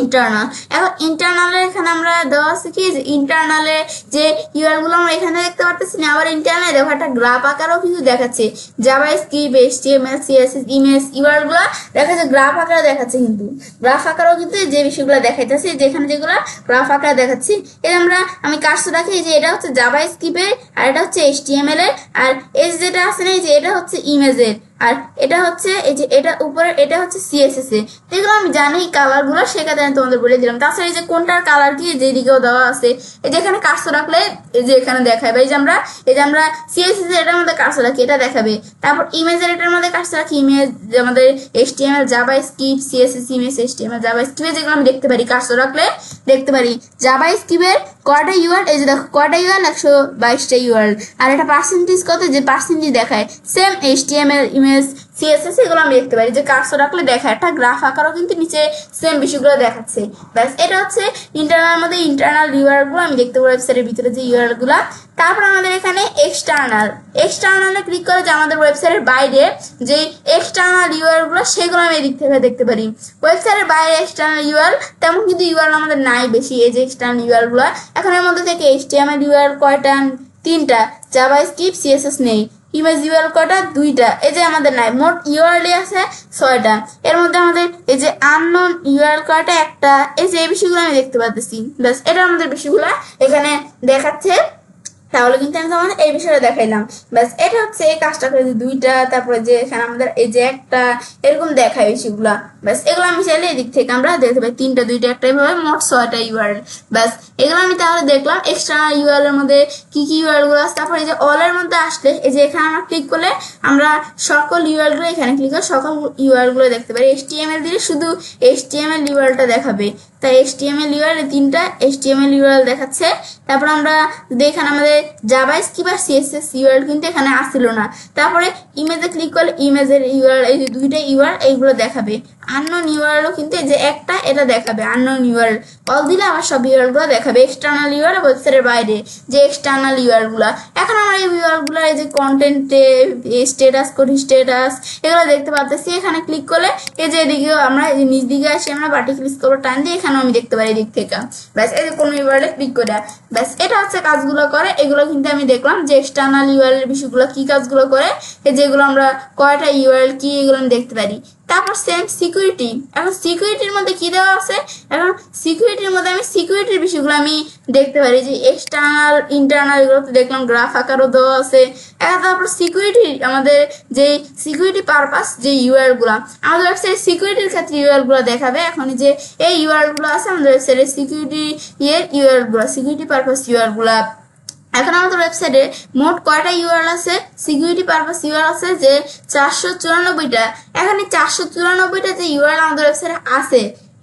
Speaker 1: ইন্টারনাল, এখন ইন্টারনালে এখানে আমরা দেওয়া আছে কি যে ইন্টারনালে যে ইউআরএল গুলো আমরা এখানে দেখতে পারতেছি না, আবার ইন্টারনালে দেখো একটা গ্রাফ আকারেও কিন্তু দেখাচ্ছে। JavaScript, HTML, CSS, image URL গুলো দেখাচ্ছে গ্রাফ আকারে দেখাচ্ছে, কিন্তু গ্রাফ আকারেও কিন্তু যে বিষয়গুলো দেখাইতেছে যেখানে যেগুলো গ্রাফ আকারে দেখাচ্ছি। এই আমি কার্সর রাখি যে এটা হচ্ছে জাভাস্ক্রিপ্টের আর এটা হচ্ছে এইচটিএমএল এর, আর এই যেটা আছে না যে এটা হচ্ছে ইমেজের, আর এটা হচ্ছে এই যে এটা উপরে এটা হচ্ছে সিএসএস এ। এগুলো আমি জানি কালার গুলো সেখানে আমি তোমাদের বলে দিলাম। তাছাড়া এই যে কোনটার কালার কি যেদিকেও দেওয়া আছে, এই যে এখানে কার্সর রাখলে এই যে এখানে দেখাবে। এই যে আমরা সিএসএস এর এটার মধ্যে কার্সর রাখি এটা দেখাবে। তারপর ইমেজের এটার মধ্যে কার্সর রাখি ইমেজ, আমাদের HTML, JavaScript, CSS, image, HTML, JavaScript যেগুলো আমি দেখতে পারি কার্সর রাখলে দেখতে পারি। জাভাস্ক্রিপ্টের কয়টা ইউআরএল, এই যে দেখো কয়টা ইউআরএল, 122টা ইউআরএল। আর এটা পার্সেন্টেজ কত, যে পার্সেন্টেজ দেখায় সেম এইচটিএমএল, ইমেজ, সিএসএস এগুলো আমি দেখতে পারি যে কার্সর রাখলে দেখায়। একটা গ্রাফ আকারও কিন্তু নিচে সেম বিষয়গুলো দেখাচ্ছে। ব্যাস এটা হচ্ছে ইন্টারনাল মধ্যে ইন্টারনাল ইউআরএল গুলো আমি দেখতে পারি ওয়েবসাইটের ভিতরে যে ইউআরএল গুলা। তারপর আমাদের এখানে এক্সটার্নালে ক্লিক করে যে আমাদের ওয়েবসাইটের বাইরে যে এক্সটার্নাল ইউআরএল গুলো সেগুলো আমি এদিক থেকে দেখতে পারি। ওয়েবসাইটের বাইরে এক্সটার্নাল ইউআরএল তেমন কিন্তু ইউআরএল আমাদের নাই বেশি, এই যে এক্সটার্নাল ইউআরএল গুলো। এখন এর মধ্যে থেকে এইচটিএমএল ইউআরএল কয়টা, 3টা, জাভাস্ক্রিপ্ট, সিএসএস নেই, ইমেজ ইউআরএল কয়টা, 2টা, এই যে আমাদের নাই। মোট ইউআরএল আছে 6টা। এর মধ্যে আমাদের এই যে আননোন ইউআরএল কয়টা, 1টা। এই যে এই বিষয়গুলো আমি দেখতে পাচ্ছি। ব্যাস এটা আমাদের বিষয়গুলো এখানে দেখাচ্ছে। তাহলে কিন্তু আমি তোমাদের এই বিষয়টা দেখাইলাম। ব্যাস এটা হচ্ছে এই কাজটা করে 2টা, তারপরে যে এখানে আমাদের এই যে 1টা, এরকম দেখায় বিষয়গুলা। ব্যাস এগুলো আমি চাইলে এদিক থেকে আমরা দেখতে পাই 3টা, 2টা, 1টা, এভাবে মোট 6টা ইউআরএল। ব্যাস এগুলো আমি তাহলে দেখলাম এক্সটার্নাল ইউআরএল এর মধ্যে কি কি ইউআরএল গুলো আছে। তারপরে এই যে অল এর মধ্যে আসলে এই যে এখানে আমরা ক্লিক করলে আমরা সকল ইউআরএল গুলো এখানে ক্লিক করে সকল ইউআরএল গুলো দেখতে পারি। এইচটিএমএল দিলে শুধু এইচটিএমএল ইউআরএলটা দেখাবে, তাই এইচটিএমএল ইউআরএল 3টা এইচটিএমএল ইউআরএল দেখাচ্ছে। তারপর আমরা এখানে আমাদের জাভাস্ক্রিপ্ট আর সিএসএস ইউআরএল কিন্তু এখানে আসছিল না। তারপরে ইমেজে ক্লিক করলে ইমেজের ইউআরএল, এই যে 2টা ইউআরএল এইগুলো দেখাবে। আননোন ইউআরএলও কিন্তু এই যে 1টা এটা দেখাবে আননোন ইউআরএল। অল দিলে আবার সব ইউআরএল গুলো দেখাবে। এক্সটার্নাল ইউআরএল ওয়েবসাইটের বাইরে যে এক্সটার্নাল ইউআরএল গুলা। এখন আমরা এই ইউআরএল গুলো এই যে কন্টেন্টে স্ট্যাটাস কোড, স্ট্যাটাস এগুলো দেখতে পাচ্ছি। এখানে ক্লিক করলে এই যে এদিকেও আমরা এই নিচ দিকে আসি, আমরা পার্টিকুলার স্ক্রল টান দিয়ে এখানে আমি দেখতে পারি এদিক থেকে। ব্যাস এই যে কোনো ইউআরএল ক্লিক করে ব্যাস এটা হচ্ছে কাজগুলো করে। এগুলো কিন্তু আমি দেখলাম যে এক্সটার্নাল ইউআরএল এর বিষয়গুলো কি কাজগুলো করে, এই যেগুলো আমরা কয়টা ইউআরএল কি এগুলো আমি দেখতে পারি। তারপর সেম সিকিউরিটি, এখন সিকিউরিটির মধ্যে কি দেওয়া আছে, এখন সিকিউরিটির মধ্যে আমি সিকিউরিটির বিষয়গুলো আমি দেখতে পারি যে এক্সটার্নাল ইন্টারনাল এগুলো তো দেখলাম গ্রাফ আকারও দেওয়া আছে। এখন তারপর সিকিউরিটি আমাদের যে সিকিউরিটি পারপাস যে ইউআরএল গুলা আমাদের ওয়েবসাইট সিকিউরিটির ক্ষেত্রে ইউআরএল গুলো দেখাবে। এখন যে এই ইউআরএল গুলো আছে আমাদের ওয়েবসাইটের সিকিউরিটি ইউআরএল গুলা, সিকিউরিটি পারপাস ইউআরএল গুলা। এখন আমাদের ওয়েবসাইটে মোট কয়টা ইউআরএল আছে, সিকিউরিটি পারপাস ইউআরএল আছে যে 494টা। এখানে 494টা যে ইউআরএল আমাদের ওয়েবসাইটে আছে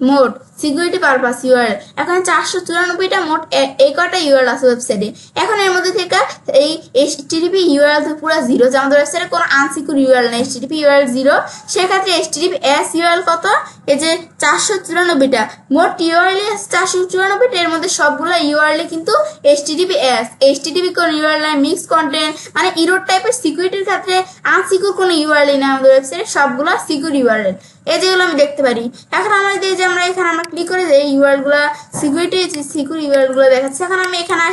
Speaker 1: মোট সিকিউরিটি পারপাস ইউআরএল, এখন 494টা মোট এই কয়টা ইউআরএল আছে ওয়েবসাইটে। এখন এর মধ্যে থেকে এই এইচটিটিপি ইউআরএল পুরো 0, যে আমাদের ওয়েবসাইটে কোনো আনসিকিউর ইউআরএল নেই, এইচটিটিপি ইউআরএল 0। সেক্ষেত্রে এইচটিটিপি এস ইউআরএল কত, এই যে 494টা মোট ইউআরএল আছে 494টা। এর মধ্যে সবগুলো ইউআরএল কিন্তু এইচটিটিপি এস, এইচটিটিপি কোন ইউআরএল নাই, মিক্স কন্টেন্ট মানে ইরোড টাইপের সিকিউরিটির ক্ষেত্রে আনসিকিউর কোনো ইউআরএল নেই আমাদের ওয়েবসাইটে, সবগুলো সিকিউর ইউআরএল এই যেগুলো আমি দেখতে পারি। এখন আমরা যে আমরা এখানে আমরা ক্লিক করে যে ইউআরএল গুলা সিকিউরিটি সিকিউর ইউআরএল গুলো দেখাচ্ছে। এখন আমি এখানে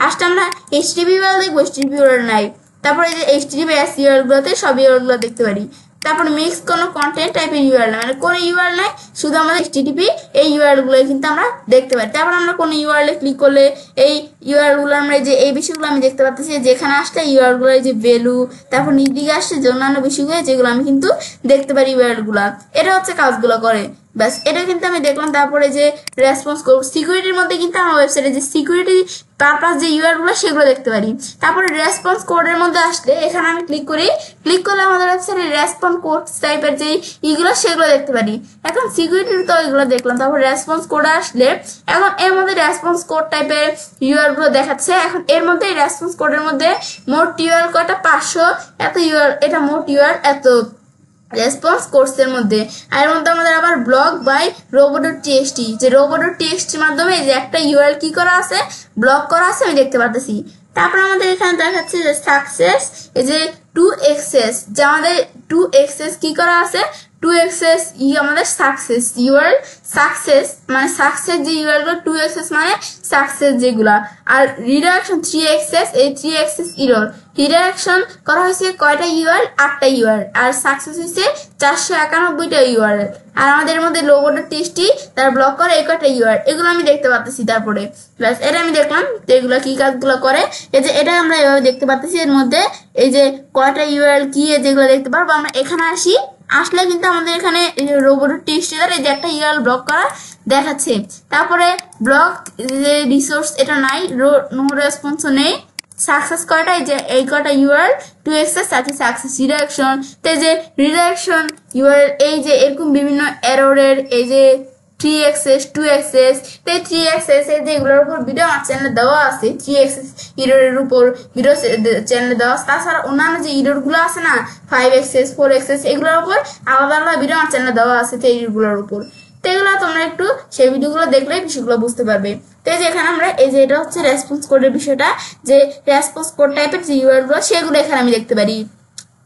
Speaker 1: আসতে আমরা এইচটিটিপি ইউআরএল দেখবো, এইচটিটিপি ইউআরএল নাই। তারপরে এই যে এইচটিটিপি এস ইউআরএল গুলোতে সব ইউআরএল গুলো দেখতে পারি। তারপর মিক্স কোনো কন্টেন্ট টাইপের ইউআরএল মানে কোনো ইউআরএল নাই, শুধু আমাদের এইচটিটিপি এই ইউআরএল গুলো কিন্তু আমরা দেখতে পারি। তারপর আমরা কোনো ইউআরএল ক্লিক করলে এই ইউআরএল গুলো আমরা যে এই বিষয়গুলো আমি দেখতে পাচ্ছি, যেখানে আসলে ইউআরএল গুলো যে ভ্যালু, তারপর নিচ দিকে আসছে যে অন্যান্য বিষয়গুলো যেগুলো আমি কিন্তু দেখতে পারি ইউআরএল গুলা। এটা হচ্ছে কাজগুলো করে। ব্যাস এটা কিন্তু আমি দেখলাম। তারপরে যে রেসপন্স কোড সিকিউরিটির মধ্যে কিন্তু আমার ওয়েবসাইটে যে সিকিউরিটি পারপাস যে ইউআরএল গুলো সেগুলো দেখতে পারি। তারপরে রেসপন্স কোডের মধ্যে আসলে এখানে আমি ক্লিক করলে আমাদের ওয়েবসাইটে রেসপন্স কোড টাইপের যে ইগুলো সেগুলো দেখতে পারি। এখন সিকিউরিটির তো এগুলো দেখলাম। তারপর রেসপন্স কোড আসলে এখন এর মধ্যে রেসপন্স কোড টাইপের ইউআরএল গুলো দেখাচ্ছে। এখন এর মধ্যে রেসপন্স কোডের মধ্যে মোট ইউআরএল কয়টা, 500 এত ইউআরএল, এটা মোট ইউআরএল এত। রেসপন্স কোর্সের মধ্যে। আর এর মধ্যে আমাদের আবার ব্লক বাই robo.txt, যে robo.txt মাধ্যমে যে একটা ইউআরএল কি করা আছে, ব্লক করা আছে আমি দেখতে পারতেছি। তারপর আমাদের এখানে দেখাচ্ছে যে সাকসেস, এই যে 2xs, যে আমাদের 2xs কি করা আছে, 2xs আমাদের সাকসেস ইউআরএল, সাকসেস মানে সাকসেস যে ইউআরএল গুলো 2xs মানে সাকসেস যেগুলা। আর রিডাইরেকশন 3xs, এই 3xs এরর রিডাইরেকশন করা হয়েছে কয়টা ইউআরএল, 8টা ইউআরএল, আর সাকসেস হয়েছে 491টা ইউআরএল। আর আমাদের মধ্যে robo.txt তার ব্লক করে এই কয়টা ইউআরএল, এগুলো আমি দেখতে পাচ্ছি। তারপরে ব্যাস এটা আমি দেখলাম এগুলো কি কাজগুলো করে। এই যে এটা আমরা এভাবে দেখতে পাচ্ছি, এর মধ্যে এই যে কয়টা ইউআরএল কি যেগুলো দেখতে পারবো। আমরা এখানে আসলে কিন্তু আমাদের এখানে robo.txt দ্বারা এই যে একটা ইউআরএল ব্লক করা দেখাচ্ছে। তারপরে ব্লক যে রিসোর্স এটা নাই, নো রেসপন্স নেই। সাকসেস কয়টা, এই যে এই কয়টা ইউআরএল 2xs সাথে সাকসেস রিডাইরেকশন, তো যে রিডাইরেকশন ইউআরএল এই যে এরকম বিভিন্ন এররের, এই যে 3xs 2xs, তো 3xs এর যেগুলোর উপর ভিডিও আমার চ্যানেলে দেওয়া আছে, 3xs এররের উপর ভিডিও চ্যানেলে দেওয়া আছে। তাছাড়া অন্যান্য যে এরর গুলো আছে না, 5xs 4xs, এগুলোর উপর আলাদা আলাদা ভিডিও আমার চ্যানেলে দেওয়া আছে তো এরগুলোর উপর। তো এগুলো তোমরা একটু সেই ভিডিওগুলো দেখলে বিষয়গুলো বুঝতে পারবে। তো এই যে এখানে আমরা এই যে এটা হচ্ছে রেসপন্স কোডের বিষয়টা, যে রেসপন্স কোড টাইপের যে ইউআরএল গুলো সেগুলো এখানে আমি দেখতে পারি।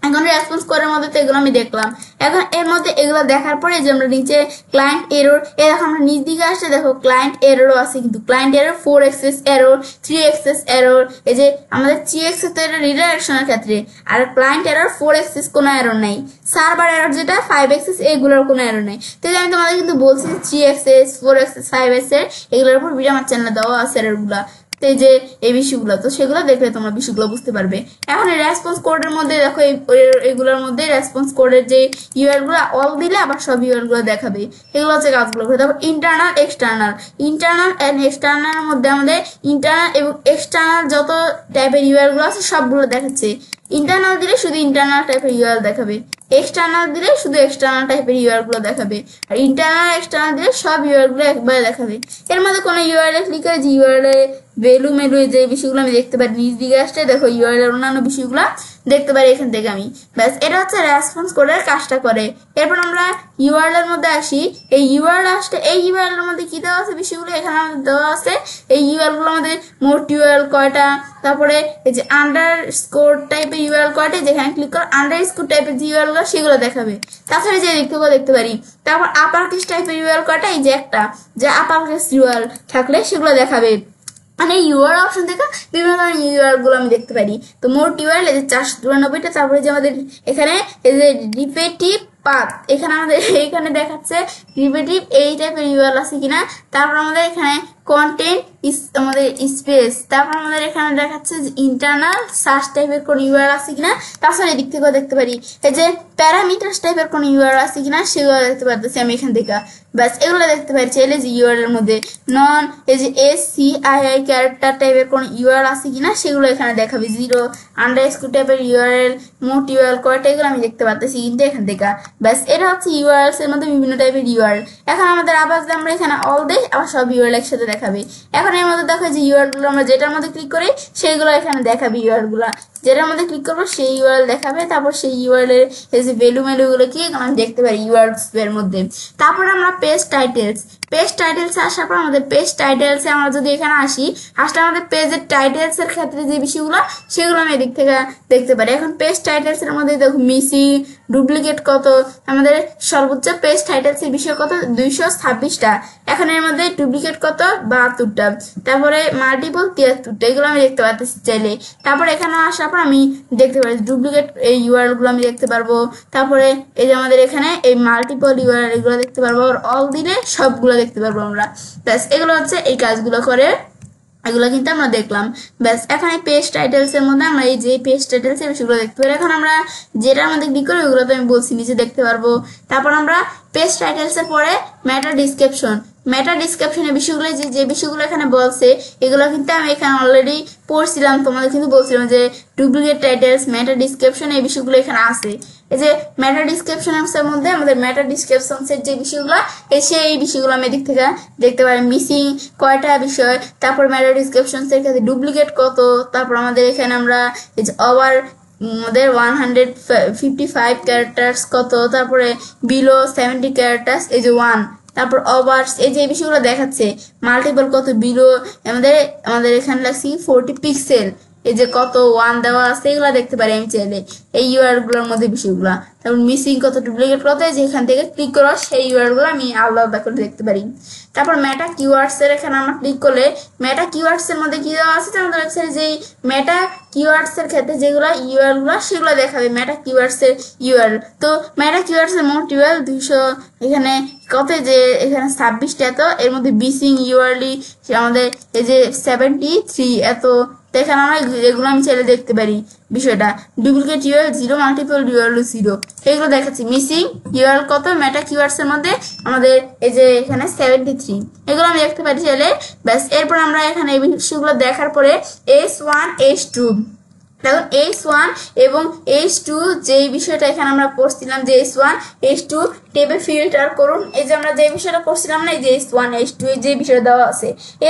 Speaker 1: এখন রেসপন্স কোডের মধ্যে তো এগুলো আমি দেখলাম। এখন এর মধ্যে এগুলো দেখার পরে যে আমরা নিচে ক্লায়েন্ট এরর, এই দেখো আমরা নিচ দিকে আসছে, দেখো ক্লায়েন্ট এররও আছে, কিন্তু client error 4xs error, 3xs error, এই যে আমাদের 3xs এরর রিডাইরেকশনের ক্ষেত্রে, আর ক্লায়েন্ট এরর 4xs কোনো এরর নাই। সার্ভার এরর যেটা 5xs এগুলোর কোনো এরর নাই। তো আমি তোমাদের কিন্তু বলছি 3xs 4xs 5xs এগুলোর উপর ভিডিও আমার চ্যানেলে দেওয়া আছে এররগুলা, এই যে এই বিষয়গুলো, তো সেগুলো দেখলে তোমরা বিষয়গুলো বুঝতে পারবে। এখন এই রেসপন্স কোডের মধ্যে দেখো এইগুলোর মধ্যে রেসপন্স কোডের যে ইউআরএল গুলো অল দিলে আবার সব ইউআরএল গুলো দেখাবে, এগুলো হচ্ছে কাজগুলো করে। তারপর internal external, internal and external মধ্যে আমাদের ইন্টারনাল এবং এক্সটার্নাল যত টাইপের ইউআরএল গুলো আছে সবগুলো দেখাচ্ছে। ইন্টারনাল দিলে শুধু ইন্টারনাল টাইপের ইউআরএল দেখাবে, এক্সটার্নাল দিলে শুধু এক্সটার্নাল টাইপের ইউআরএল গুলো দেখাবে, আর ইন্টারনাল এক্সটার্নাল দিলে সব ইউআরএল গুলো একবারে দেখাবে। এর মধ্যে কোনো ইউআরএল ক্লিক করে যে ইউআরএল ভ্যালু মেলু যে বিষয়গুলো আমি দেখতে পারি, নিজ দিকে আসলে দেখো ইউআরএল অন্যান্য বিষয়গুলো দেখতে পারি এখান থেকে আমি। ব্যাস এটা হচ্ছে রেসপন্স কোডের কাজটা করে। এরপর আমরা ইউআরএল এর মধ্যে আসি। এই ইউআরএল আসলে এই ইউআরএল এর মধ্যে কি দেওয়া আছে বিষয়গুলো এখানে আমাদের দেওয়া আছে। এই ইউআরএল গুলো আমাদের মোট ইউআরএল কয়টা, তারপরে এই যে আন্ডারস্কোর টাইপের ইউআরএল কয়টা, যেখানে ক্লিক করে আন্ডারস্কোর টাইপের যে ইউআরএল গুলো সেগুলো দেখাবে। তাছাড়া যে দেখতে পারি। তারপর আপার কেস টাইপের ইউআরএল কয়টা, এই যে একটা, যে আপার কেস ইউআরএল থাকলে সেগুলো দেখাবে। মানে ইউআরএল অপশন থেকে বিভিন্ন ধরনের ইউআরএল গুলো আমি দেখতে পারি। তো মোট ইউআরএল এই যে 492টা। তারপরে যে আমাদের এখানে এই যে রিপিটিভ পাথ, এখানে আমাদের এখানে দেখাচ্ছে রিপিটিভ এই টাইপের ইউআরএল আছে কিনা। তারপর আমাদের এখানে কন্টেন্ট আমাদের স্পেস, তারপর আমাদের এখানে দেখাচ্ছে যে ইন্টারনাল সার্চ টাইপের কোন ইউআরএল আছে কিনা। তাছাড়া এদিক থেকেও দেখতে পারি এই যে প্যারামিটার টাইপের কোন ইউআরএল আছে কিনা, সেগুলো দেখতে পারতেছি আমি এখান থেকে। ব্যাস এগুলো দেখতে পারি। চাইলে যে ইউআরএল এর মধ্যে নন এই যে SCII ক্যারেক্টার টাইপের কোন ইউআরএল আছে কিনা সেগুলো এখানে দেখাবে। 0 টাইপের ইউআরএল, মোট ইউআরএল কয়টা, এগুলো আমি দেখতে পারতেছি কিন্তু এখান থেকে। ব্যাস এটা হচ্ছে ইউআরএলস এর মধ্যে বিভিন্ন টাইপের ইউআরএল। এখন আমাদের আবার যদি আমরা এখানে অল দেই আবার সব ইউআরএল একসাথে দেখাবে। এখন এর মধ্যে দেখো যে ইউআরএল গুলো আমরা যেটার মধ্যে ক্লিক করি সেইগুলো এখানে দেখাবে। ইউআরএল গুলা যেটার মধ্যে ক্লিক করবো সেই ইউআরএল দেখাবে। তারপর সেই ইউআরএল এর এই যে ভ্যালু গুলো কি আমরা দেখতে পারি ইউআরএলস এর মধ্যে। তারপর আমরা পেজ টাইটেলস, পেজ টাইটেলস আসার পর আমাদের পেজ টাইটেলস আমরা যদি এখানে আসলে আমাদের পেজের টাইটেলস এর ক্ষেত্রে যে বিষয়গুলো সেগুলো আমি এদিক থেকে দেখতে পারি। এখন পেজ টাইটেলস এর মধ্যে দেখো মিসিং, ডুপ্লিকেট কত, আমাদের সর্বোচ্চ পেজ টাইটেলস এর বিষয় কত 226টা। এখন এর মধ্যে ডুপ্লিকেট কত 72টা, তারপরে মাল্টিপল 73টা, এগুলো আমি দেখতে পাচ্ছি চাইলে। তারপর এখানে আসার পর আমি দেখতে পারি ডুপ্লিকেট এই ইউআরএল গুলো আমি দেখতে পারবো। তারপরে এই যে আমাদের এখানে এই মাল্টিপল ইউআরএল এগুলো দেখতে পারবো, আর অল দিলে সবগুলো দেখতে পারবো আমরা। ব্যাস এগুলো হচ্ছে এই কাজগুলো করে, এগুলো কিন্তু আমরা দেখলাম। ব্যাস এখন এই পেজ টাইটেলস এর মধ্যে আমরা এই যে পেজ টাইটেলস এর বিষয়গুলো দেখতে পারি। এখন আমরা যেটার মধ্যে ক্লিক করি ওগুলো তো আমি বলছি নিচে দেখতে পারবো। তারপর আমরা পেজ টাইটেলস এর পরে মেটা ডিসক্রিপশন, মেটা ডিসক্রিপশনের বিষয়গুলো যে বিষয়গুলো এখানে বলছে এগুলো কিন্তু আমি এখানে অলরেডি পড়ছিলাম, তোমাদের কিন্তু বলছিলাম যে ডুপ্লিকেট টাইটেলস, মেটা ডিসক্রিপশন এই বিষয়গুলো এখানে আছে। এই যে মেটা ডিসক্রিপশনের মধ্যে আমাদের মেটা ডিসক্রিপশনসের যে বিষয়গুলো এই বিষয়গুলো আমি এদিক থেকে দেখতে পারি। মিসিং কয়টা বিষয়, তারপর মেটা ডিসক্রিপশনসের ক্ষেত্রে ডুপ্লিকেট কত, তারপর আমাদের এখানে আমরা এই যে ওভার আমাদের 155 ক্যারেক্টার্স কত, তারপরে বিলো 70 ক্যারেক্টার্স, এই যে 1, তারপর ওভার এই যে বিষয়গুলো দেখাচ্ছে, মাল্টিপল কত বিলো, আমাদের আমাদের এখানে লাগছে 40 পিক্সেল, এই যে কত 1 দেওয়া আছে এগুলো দেখতে পারি আমি চাইলে এই ইউআর গুলোর মধ্যে বিষয়গুলো। তারপর মিসিং কত, ডুপ্লিকেট কত, যেখান থেকে ক্লিক করো সেই ইউআর গুলো আমি আলাদা আলাদা করে দেখতে পারি। তারপর মেটা কিওয়ার্ডস এর এখানে আমরা ক্লিক করলে মেটা কিওয়ার্ডস এর মধ্যে কি দেওয়া আছে আমাদের ওয়েবসাইটে, যে মেটা কিওয়ার্ডস এর ক্ষেত্রে যেগুলো ইউআর গুলো সেগুলো দেখাবে মেটা কিওয়ার্ডস এর ইউআর। তো মেটা কিওয়ার্ডস এর মোট ইউআর 200, এখানে কত যে এখানে 26টা, এত এর মধ্যে বিসিং ইউআরলি আমাদের এই যে 73 এত, এখানে আমরা এগুলো আমি চাইলে দেখতে পারি বিষয়টা। ডুপ্লিকেট ইউআর 0, মাল্টিপল ইউআরএল 0, এগুলো দেখাচ্ছি। মিসিং ইউআরএল কত মেটা কিওয়ার্ডস এর মধ্যে আমাদের এই যে এখানে 73, এগুলো আমি দেখতে পারি চাইলে। ব্যাস, এরপর আমরা এখানে এই বিষয়গুলো দেখার পরে S1 S2, দেখুন S1 এবং S2 যে বিষয়টা এখানে আমরা পড়ছিলাম যে S1 S2 টেবে ফিল্টার করুন, এই যে আমরা যে বিষয়টা করছিলাম না, এই যে S1 S2 যে বিষয়টা দেওয়া আছে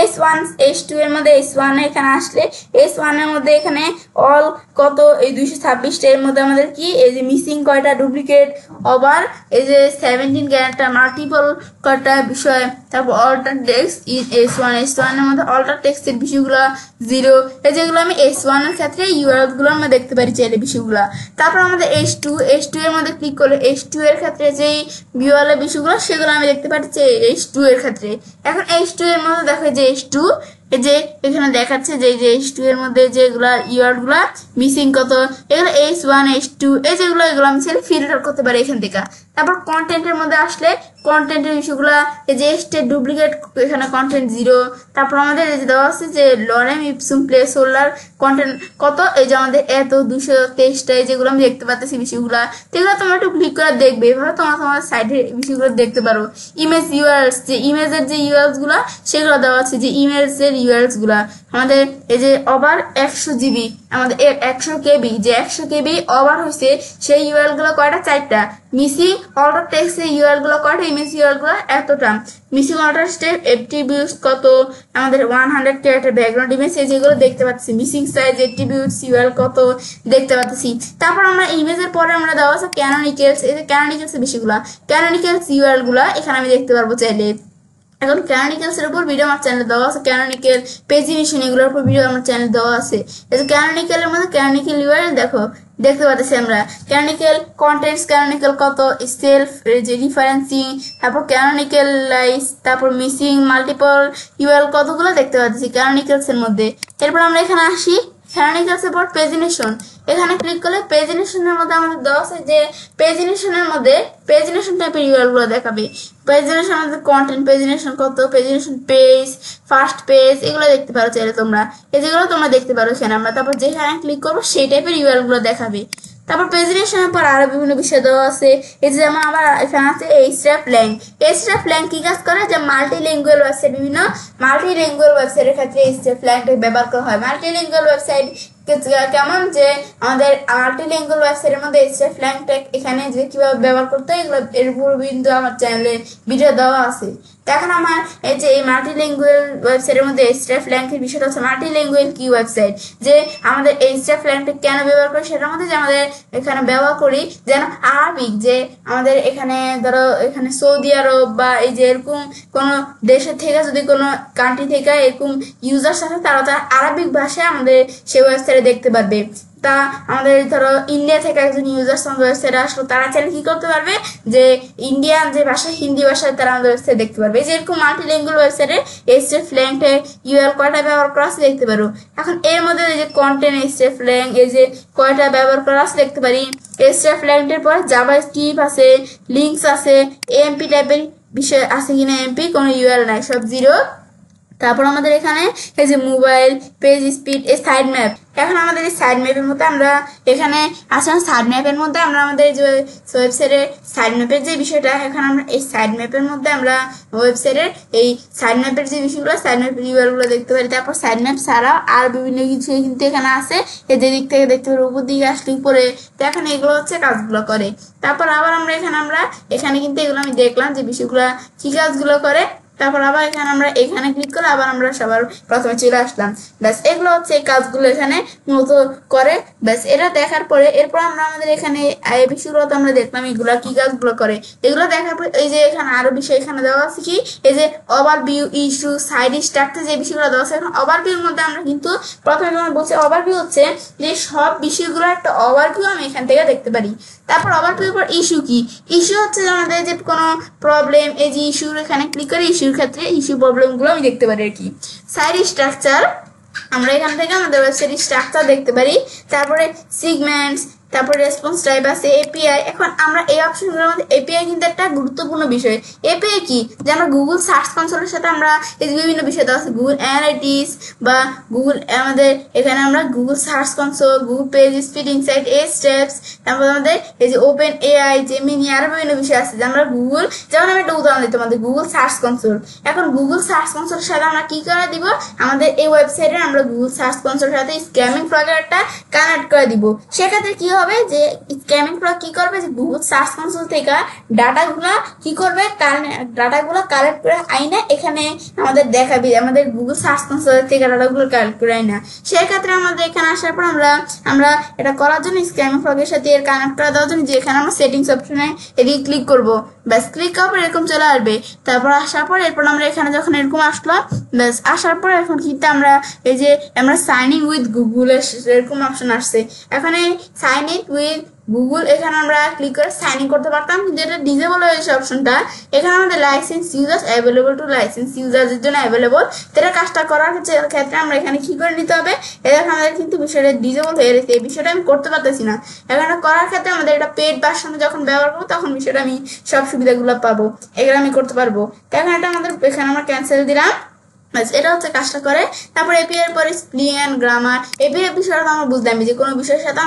Speaker 1: S1 S2 এর মধ্যে S1 এখানে আসলে S1 এর মধ্যে এখানে অল কত এই 226টা, এর মধ্যে আমাদের কি এই যে মিসিং কয়টা, ডুপ্লিকেট, ওভার এই যে 17 ক্যারেক্টার, মাল্টিপল কয়টা বিষয়, তারপর অল্টার টেক্সট S1 S1 এর মধ্যে অল্টার টেক্সটের বিষয়গুলো 0, এই যেগুলো আমি S1 এর ক্ষেত্রে ইউআরএল গুলো আমরা দেখতে পারি চাইলে বিষয়গুলো। তারপর আমাদের S2 এর মধ্যে ক্লিক করলে S2 এর ক্ষেত্রে যেই ইউআরএল বিষয়গুলো সেগুলো আমি দেখতে পাচ্ছি S2 এর ক্ষেত্রে। এখন S2 এর মধ্যে দেখো যে S2 এই যে এখানে দেখাচ্ছে যে S2 এর মধ্যে যেগুলা ইউআরএল গুলা মিসিং কত, এগুলো S1 S2 এই যেগুলো এগুলো আমি চাইলে ফিল্টার করতে পারি এখান থেকে। তারপর কন্টেন্টের মধ্যে আসলে কন্টেন্টের বিষয়গুলো এই যে এস্টের ডুপ্লিকেট, এখানে কন্টেন্ট 0, তারপর আমাদের এই যে দেওয়া আছে যে লরেম ইপসুম প্লেস হোল্ডার কন্টেন্ট কত, এই যে আমাদের এত 223টা, যেগুলো আমি দেখতে পাচ্ছি বিষয়গুলো, এগুলো তোমরা একটু ক্লিক করে দেখবে, এভাবে তোমরা তোমার সাইডে বিষয়গুলো দেখতে পারো। ইমেজ ইউআরএলস, যে ইমেজের যে ইউআরএলস গুলা সেগুলো দেওয়া আছে, যে ইমেজের ইউআরএলস গুলা আমাদের এই যে ওভার 100 জিবি, আমাদের 100 কেবি, যে 100 কেবি ওভার হয়েছে সেই ইউআরএল গুলো কয়টা, 4টা। মিসিং অল্টার টেক্সট এর ইউআরএল গুলো কয়টা, ইমেজ ইউআরএল গুলো এতটা। মিসিং অল্টার স্টেপ অ্যাট্রিবিউটস কত, আমাদের 100 ক্যারেক্টার ব্যাকগ্রাউন্ড ইমেজ, যেগুলো দেখতে পাচ্ছি। মিসিং সাইজ অ্যাট্রিবিউটস ইউআরএল কত দেখতে পাচ্ছি। তারপর আমরা ইমেজের পরে আমরা দেওয়া আছে ক্যানোনিক্যালস, এই যে ক্যানোনিক্যালস এর বিষয়গুলো, ক্যানোনিক্যালস ইউআরএল গুলা এখানে আমি দেখতে পারবো চাইলে। এখন ক্যানোনিক্যালস এর উপর ভিডিও আমার চ্যানেলে দেওয়া আছে, ক্যানোনিক্যাল পেজিনেশন এগুলোর উপর ভিডিও আমার চ্যানেলে দেওয়া আছে। এই যে ক্যানোনিক্যালের মধ্যে ক্যানোনিক্যাল ইউআরএল দেখো দেখতে পাচ্ছি আমরা, ক্যানোনিক্যাল কন্টেন্টস, ক্যানোনিক্যাল কত, সেলফ যে রিফারেন্সিং, তারপর ক্যানোনিক্যাল লাইস, তারপর মিসিং মাল্টিপল ইউআরএল কতগুলো দেখতে পাচ্ছি ক্যানোনিক্যালস এর মধ্যে। এরপর আমরা এখানে আসি ক্যানোনিক্যালস এর পর পেজিনেশন, এখানে ক্লিক করলে পেজিনেশনের মধ্যে আমাদের দেওয়া আছে যে পেজিনেশনের মধ্যে পেজিনেশন টাইপের ইউআরএল গুলো দেখাবে। পেজিনেশন আমাদের কন্টেন্ট পেজিনেশন কত, পেজিনেশন পেজ, ফার্স্ট পেজ, এগুলো দেখতে পারো চাইলে তোমরা, এই যেগুলো তোমরা দেখতে পারো এখানে আমরা। তারপর যেখানে ক্লিক করবো সেই টাইপের ইউআরএল গুলো দেখাবে। তারপর পেজিনেশনের পর আরো বিভিন্ন বিষয় দেওয়া আছে, এই যে যেমন আবার এখানে আছে hreflang। hreflang কি কাজ করে, যে মাল্টিলিঙ্গুয়াল ওয়েবসাইট, বিভিন্ন মাল্টিলিঙ্গুয়াল ওয়েবসাইটের ক্ষেত্রে hreflang ব্যবহার করা হয়। মাল্টিলিঙ্গুয়াল ওয়েবসাইট কেমন, যে আমাদের মাল্টিলিঙ্গুয়াল ওয়েবসাইটের মধ্যে hreflang এখানে যে কিভাবে ব্যবহার করতে হয় এগুলো এর পুরো বিন্দু আমার চ্যানেলে ভিডিও দেওয়া আছে। এখন আমার এই যে এই মাল্টিলিঙ্গুয়াল ওয়েবসাইটের মধ্যে hreflang এর বিষয়টা হচ্ছে মাল্টিলিঙ্গুয়াল কি ওয়েবসাইট, যে আমাদের hreflang কেন ব্যবহার করি সেটার মধ্যে যে আমাদের এখানে ব্যবহার করি যেন আরবিক, যে আমাদের এখানে ধরো এখানে সৌদি আরব বা এই যে এরকম কোন দেশের থেকে যদি কোনো কান্ট্রি থেকে এরকম ইউজার্স আছে তারা আরবিক ভাষায় আমাদের সেই ওয়েবসাইটে দেখতে পারবে। তা আমাদের ধরো ইন্ডিয়া থেকে একজন ইউজার আমাদের ওয়েবসাইটে আসলো, তারা চাইলে কি করতে পারবে, যে ইন্ডিয়ান যে ভাষা হিন্দি ভাষায় তারা আমাদের ওয়েবসাইট দেখতে পারবে। যে এরকম মাল্টিলিঙ্গুয়াল ওয়েবসাইটে hreflang ইউআরএল কয়টা ব্যবহার করা আছে দেখতে পারো। এখন এর মধ্যে এই যে কন্টেন্ট hreflang এই যে কয়টা ব্যবহার করা আছে দেখতে পারি। hreflang এর পর জাভাস্ক্রিপ্ট আছে, লিঙ্কস আছে, এমপি টাইপের বিষয় আছে কিনা, এমপি কোনো ইউআরএল নাই, সব 0। তারপর আমাদের এখানে এই যে মোবাইল পেজ স্পিড, এই সাইড ম্যাপ। এখন আমাদের এই সাইড ম্যাপের মধ্যে আমরা এখানে আসলে সাইড ম্যাপের মধ্যে আমরা আমাদের যে ওয়েবসাইটে সাইড ম্যাপের যে বিষয়টা, এখন আমরা এই সাইড ম্যাপের মধ্যে আমরা ওয়েবসাইটের এই সাইড ম্যাপের যে বিষয়গুলো, সাইড ম্যাপের ইউআরএল গুলো দেখতে পারি। তারপর সাইড ম্যাপ ছাড়াও আর বিভিন্ন কিছু কিন্তু এখানে আছে, এই যে দিক থেকে দেখতে পারি, উপর দিকে আসলে উপরে, তো এখন এগুলো হচ্ছে কাজগুলো করে। তারপর আবার আমরা এখানে কিন্তু এগুলো আমি দেখলাম যে বিষয়গুলো কি কাজগুলো করে। তারপর আবার এখানে আমরা এখানে ক্লিক করে আবার আমরা সবার প্রথমে চলে আসলাম। ব্যাস এগুলো হচ্ছে এই কাজগুলো এখানে মূলত করে। ব্যাস এটা দেখার পরে এরপর আমরা আমাদের এখানে এই বিষয়গুলো তো আমরা দেখলাম এগুলা কি কাজগুলো করে। এগুলো দেখার পর এই যে এখানে আরো বিষয় এখানে দেওয়া আছে কি এই যে ওভারভিউ, ইস্যু, সাইড স্ট্রাকচার যে বিষয়গুলো দেওয়া আছে। এখন ওভারভিউর মধ্যে আমরা কিন্তু প্রথমে আমরা বলছি ওভারভিউ হচ্ছে যে সব বিষয়গুলো একটা ওভারভিউ আমি এখান থেকে দেখতে পারি। তারপর ওভারভিউ পর ইস্যু কি, ইস্যু হচ্ছে আমাদের যে কোনো প্রবলেম, এই যে ইস্যুর এখানে ক্লিক করে ইস্যুর ক্ষেত্রে ইস্যু প্রবলেমগুলো আমি দেখতে পারি আর কি। সাইড স্ট্রাকচার আমরা এখান থেকে আমাদের ওয়েবসাইট স্ট্রাকচার দেখতে পারি। তারপরে সিগমেন্টস, তারপরে রেসপন্স টাইপ আছে, এপিআই। এখন আমরা এই অপশনগুলোর মধ্যে এপিআই কিন্তু একটা গুরুত্বপূর্ণ বিষয়। এপিআই কি যে আমরা গুগল সার্চ কনসোলের সাথে আমরা এই যে বিভিন্ন বিষয় দেওয়া আছে গুগল অ্যানালিটিক্স বা গুগল আমাদের এখানে আমরা Google search console, Google page speed, insight, a steps, তারপর আমাদের এই যে ওপেন এআই, জেমিনি আরো বিভিন্ন বিষয় আছে যে আমরা গুগল, যেমন আমি একটা উদাহরণ দিতে আমাদের গুগল সার্চ কনসোল। এখন গুগল সার্চ কনসোলের সাথে আমরা কি করে দিব, আমাদের এই ওয়েবসাইটে আমরা গুগল সার্চ কনসোলের সাথে স্ক্যামিং প্রোগ্রামটা কানেক্ট করে দিব। সেক্ষেত্রে কি হবে যে স্ক্যামিং প্রো কি করবে যে গুগল সার্চ কনসোল থেকে ডাটাগুলো কি করবে, ডাটাগুলো কালেক্ট করে আইনা এখানে আমাদের দেখাবে, আমাদের গুগল সার্চ কনসোল থেকে ডাটাগুলো কালেক্ট করে আইনা। সেক্ষেত্রে আমাদের এখানে আসার পর আমরা এটা করার জন্য স্ক্যামিং প্রোগ্রামের সাথে এর কানেক্ট করে দেওয়ার জন্য যে এখানে আমরা সেটিংস অপশনে এদিকে ক্লিক করব। ব্যাস ক্লিক করার পর এরকম চলে আসবে। তারপর আসার পর এরপর আমরা এখানে যখন এরকম আসলো, ব্যাস আসার পর এখন কিন্তু আমরা এই যে আমরা সাইন ইন উইথ গুগলের এরকম অপশন আসছে। এখানে সাইন ইন উইথ গুগল এখানে আমরা ক্লিক করে সাইন ইন করতে পারতাম, কিন্তু এটা ডিজেবল হয়েছে অপশনটা। এখানে আমাদের licence users available to licence ইউজার্সের জন্য অ্যাভেলেবল। এটা কাজটা করার ক্ষেত্রে আমরা এখানে কি করে নিতে হবে, এটা আমাদের কিন্তু বিষয়টা ডিজেবল হয়ে গেছে, এই বিষয়টা আমি করতে পারতেছি না। এখানে করার ক্ষেত্রে আমাদের এটা পেড ভার্সনে যখন ব্যবহার করবো তখন বিষয়টা আমি সব সুবিধাগুলো পাবো, এগুলো আমি করতে পারবো। এখানে এটা আমাদের এখানে আমরা ক্যান্সেল দিলাম। এটা হচ্ছে কাজটা করে। তারপর এপিআই এর পরে স্প্লিং এন্ড গ্রামার, এপিআই বিষয়টা আমরা বুঝলাম যে কোনো বিষয়ের সাথে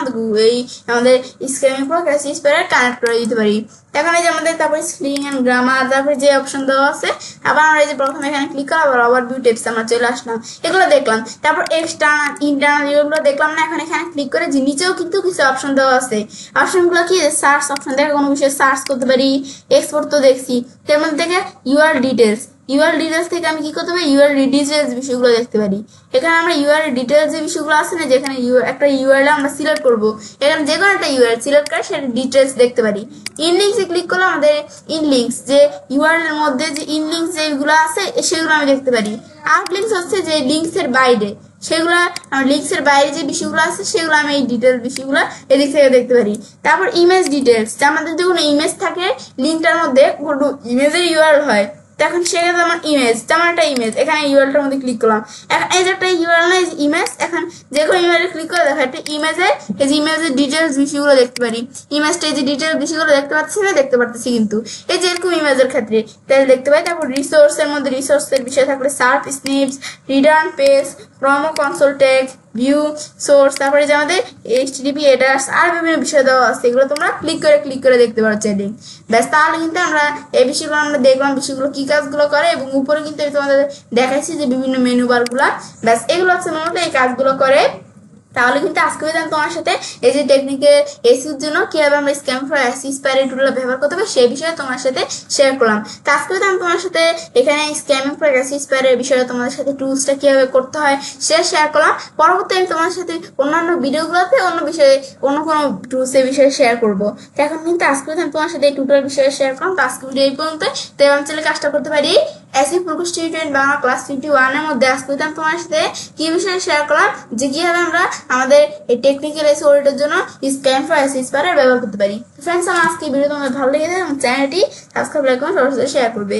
Speaker 1: আমাদের স্ক্যামিং প্রো ক্যাসিস পেয়ার কানেক্ট করে দিতে পারি। এখন এই যে আমাদের তারপরে স্প্লিং এন্ড গ্রামার, তারপরে যে অপশন দেওয়া আছে আবার আমরা এই যে প্রথমে এখানে ক্লিক করা আবার ওভারভিউ টিপস আমরা চলে আসলাম, এগুলো দেখলাম। তারপর এক্সটার্নাল ইন্টারনাল এগুলো দেখলাম না। এখানে ক্লিক করে যে নিচেও কিন্তু কিছু অপশন দেওয়া আছে। অপশনগুলো কি সার্চ অপশন, দেখে কোনো বিষয়ে সার্চ করতে পারি, এক্সপোর্ট তো দেখছি। এর মধ্যে থেকে ইউআর ডিটেলস, ইউআর ডিটেলস থেকে আমি কি করতে পারি, ইউআর ডিটেলস বিষয়গুলো দেখতে পারি। এখানে আমরা ইউআর ডিটেলস যে বিষয়গুলো আছে না, যেখানে একটা ইউআরএল আমরা সিলেক্ট করব, এখানে যে কোনো একটা ইউআরএল সিলেক্ট করে সেটা ডিটেলস দেখতে পারি। ইনলিঙ্কসে ক্লিক করলে আমাদের ইনলিঙ্কস যে ইউআরএল এর মধ্যে যে ইনলিঙ্কস যেগুলো আছে সেগুলো আমি দেখতে পারি। আউটলিঙ্কস হচ্ছে যে লিঙ্কস এর বাইরে, সেগুলো আমার লিঙ্কস এর বাইরে যে বিষয়গুলো আছে সেগুলো আমি এই ডিটেলস বিষয়গুলো এদিক থেকে দেখতে পারি। তারপর ইমেজ ডিটেলস, যে আমাদের যদি কোনো ইমেজ থাকে লিঙ্কটার মধ্যে, কোনো ইমেজের ইউআরএল হয় তখন সেক্ষেত্রে আমার ইমেজ, যেমন একটা ইমেজ এখানে ইউআরএলটার মধ্যে ক্লিক করলাম। এখন এই যে একটা ইউআরএল না ইমেজ, এখন যে কোনো ইমেজে ক্লিক করে দেখা একটা ইমেজে এই যে ইমেজের ডিটেলস বিষয়গুলো দেখতে পারি। ইমেজটা এই যে ডিটেলস বিষয়গুলো দেখতে পাচ্ছি না, দেখতে পারতেছি কিন্তু এই যে এরকম ইমেজের ক্ষেত্রে তাহলে দেখতে পাই। তারপর রিসোর্সের মধ্যে রিসোর্সের বিষয় থাকলে search snips, return page, promo console text, view source, তারপরে যে আমাদের এইচটিটিপি হেডার্স আর বিভিন্ন বিষয় দেওয়া আছে, এগুলো তোমরা ক্লিক করে দেখতে পারো চাইলে। ব্যাস তাহলে কিন্তু আমরা এই বিষয়গুলো আমরা দেখলাম বিষয়গুলো কি কাজগুলো করে, এবং উপরে কিন্তু তোমাদের দেখাইছি যে বিভিন্ন মেনু বারগুলা। ব্যাস এগুলো হচ্ছে মূলত এই কাজগুলো করে। তাহলে কিন্তু আজকে আমি তোমার সাথে এই যে টেকনিক্যাল এসির জন্য কিভাবে আমরা স্ক্যাম ফর এসিস্পায়ার টুলটা ব্যবহার করতে হবে সেই বিষয়ে তোমার সাথে শেয়ার করলাম। তো আজকে আমি তোমার সাথে এখানে স্ক্যামিং ফর এসিস্পায়ারের বিষয়ে তোমাদের সাথে টুলসটা কিভাবে করতে হয় সে শেয়ার করলাম। পরবর্তী আমি তোমার সাথে অন্যান্য ভিডিওগুলোতে অন্য বিষয়ে অন্য কোনো টুলসের বিষয়ে শেয়ার করবো। তো এখন কিন্তু আজকে আমি তোমার সাথে এই টুটার বিষয়ে শেয়ার করলাম। তো আজকে ভিডিও এই পর্যন্ত। তো আমি চাইলে কাজটা করতে পারি এসি প্রকোষ্ঠ টিউটোরিয়াল বাংলা ক্লাস 51 এর মধ্যে আজকে আমি তোমার সাথে কি বিষয়ে শেয়ার করলাম, যে কিভাবে আমরা আমাদের এই টেকনিক্যাল এসি অডিটের জন্য স্ক্যাম ফর এসিস্পায়ার ব্যবহার করতে পারি। ফ্রেন্ডস, আমার আজকে ভিডিও তোমাদের ভালো লেগেছে এবং চ্যানেলটি সাবস্ক্রাইব লাইক কমেন্ট শেয়ার করবে।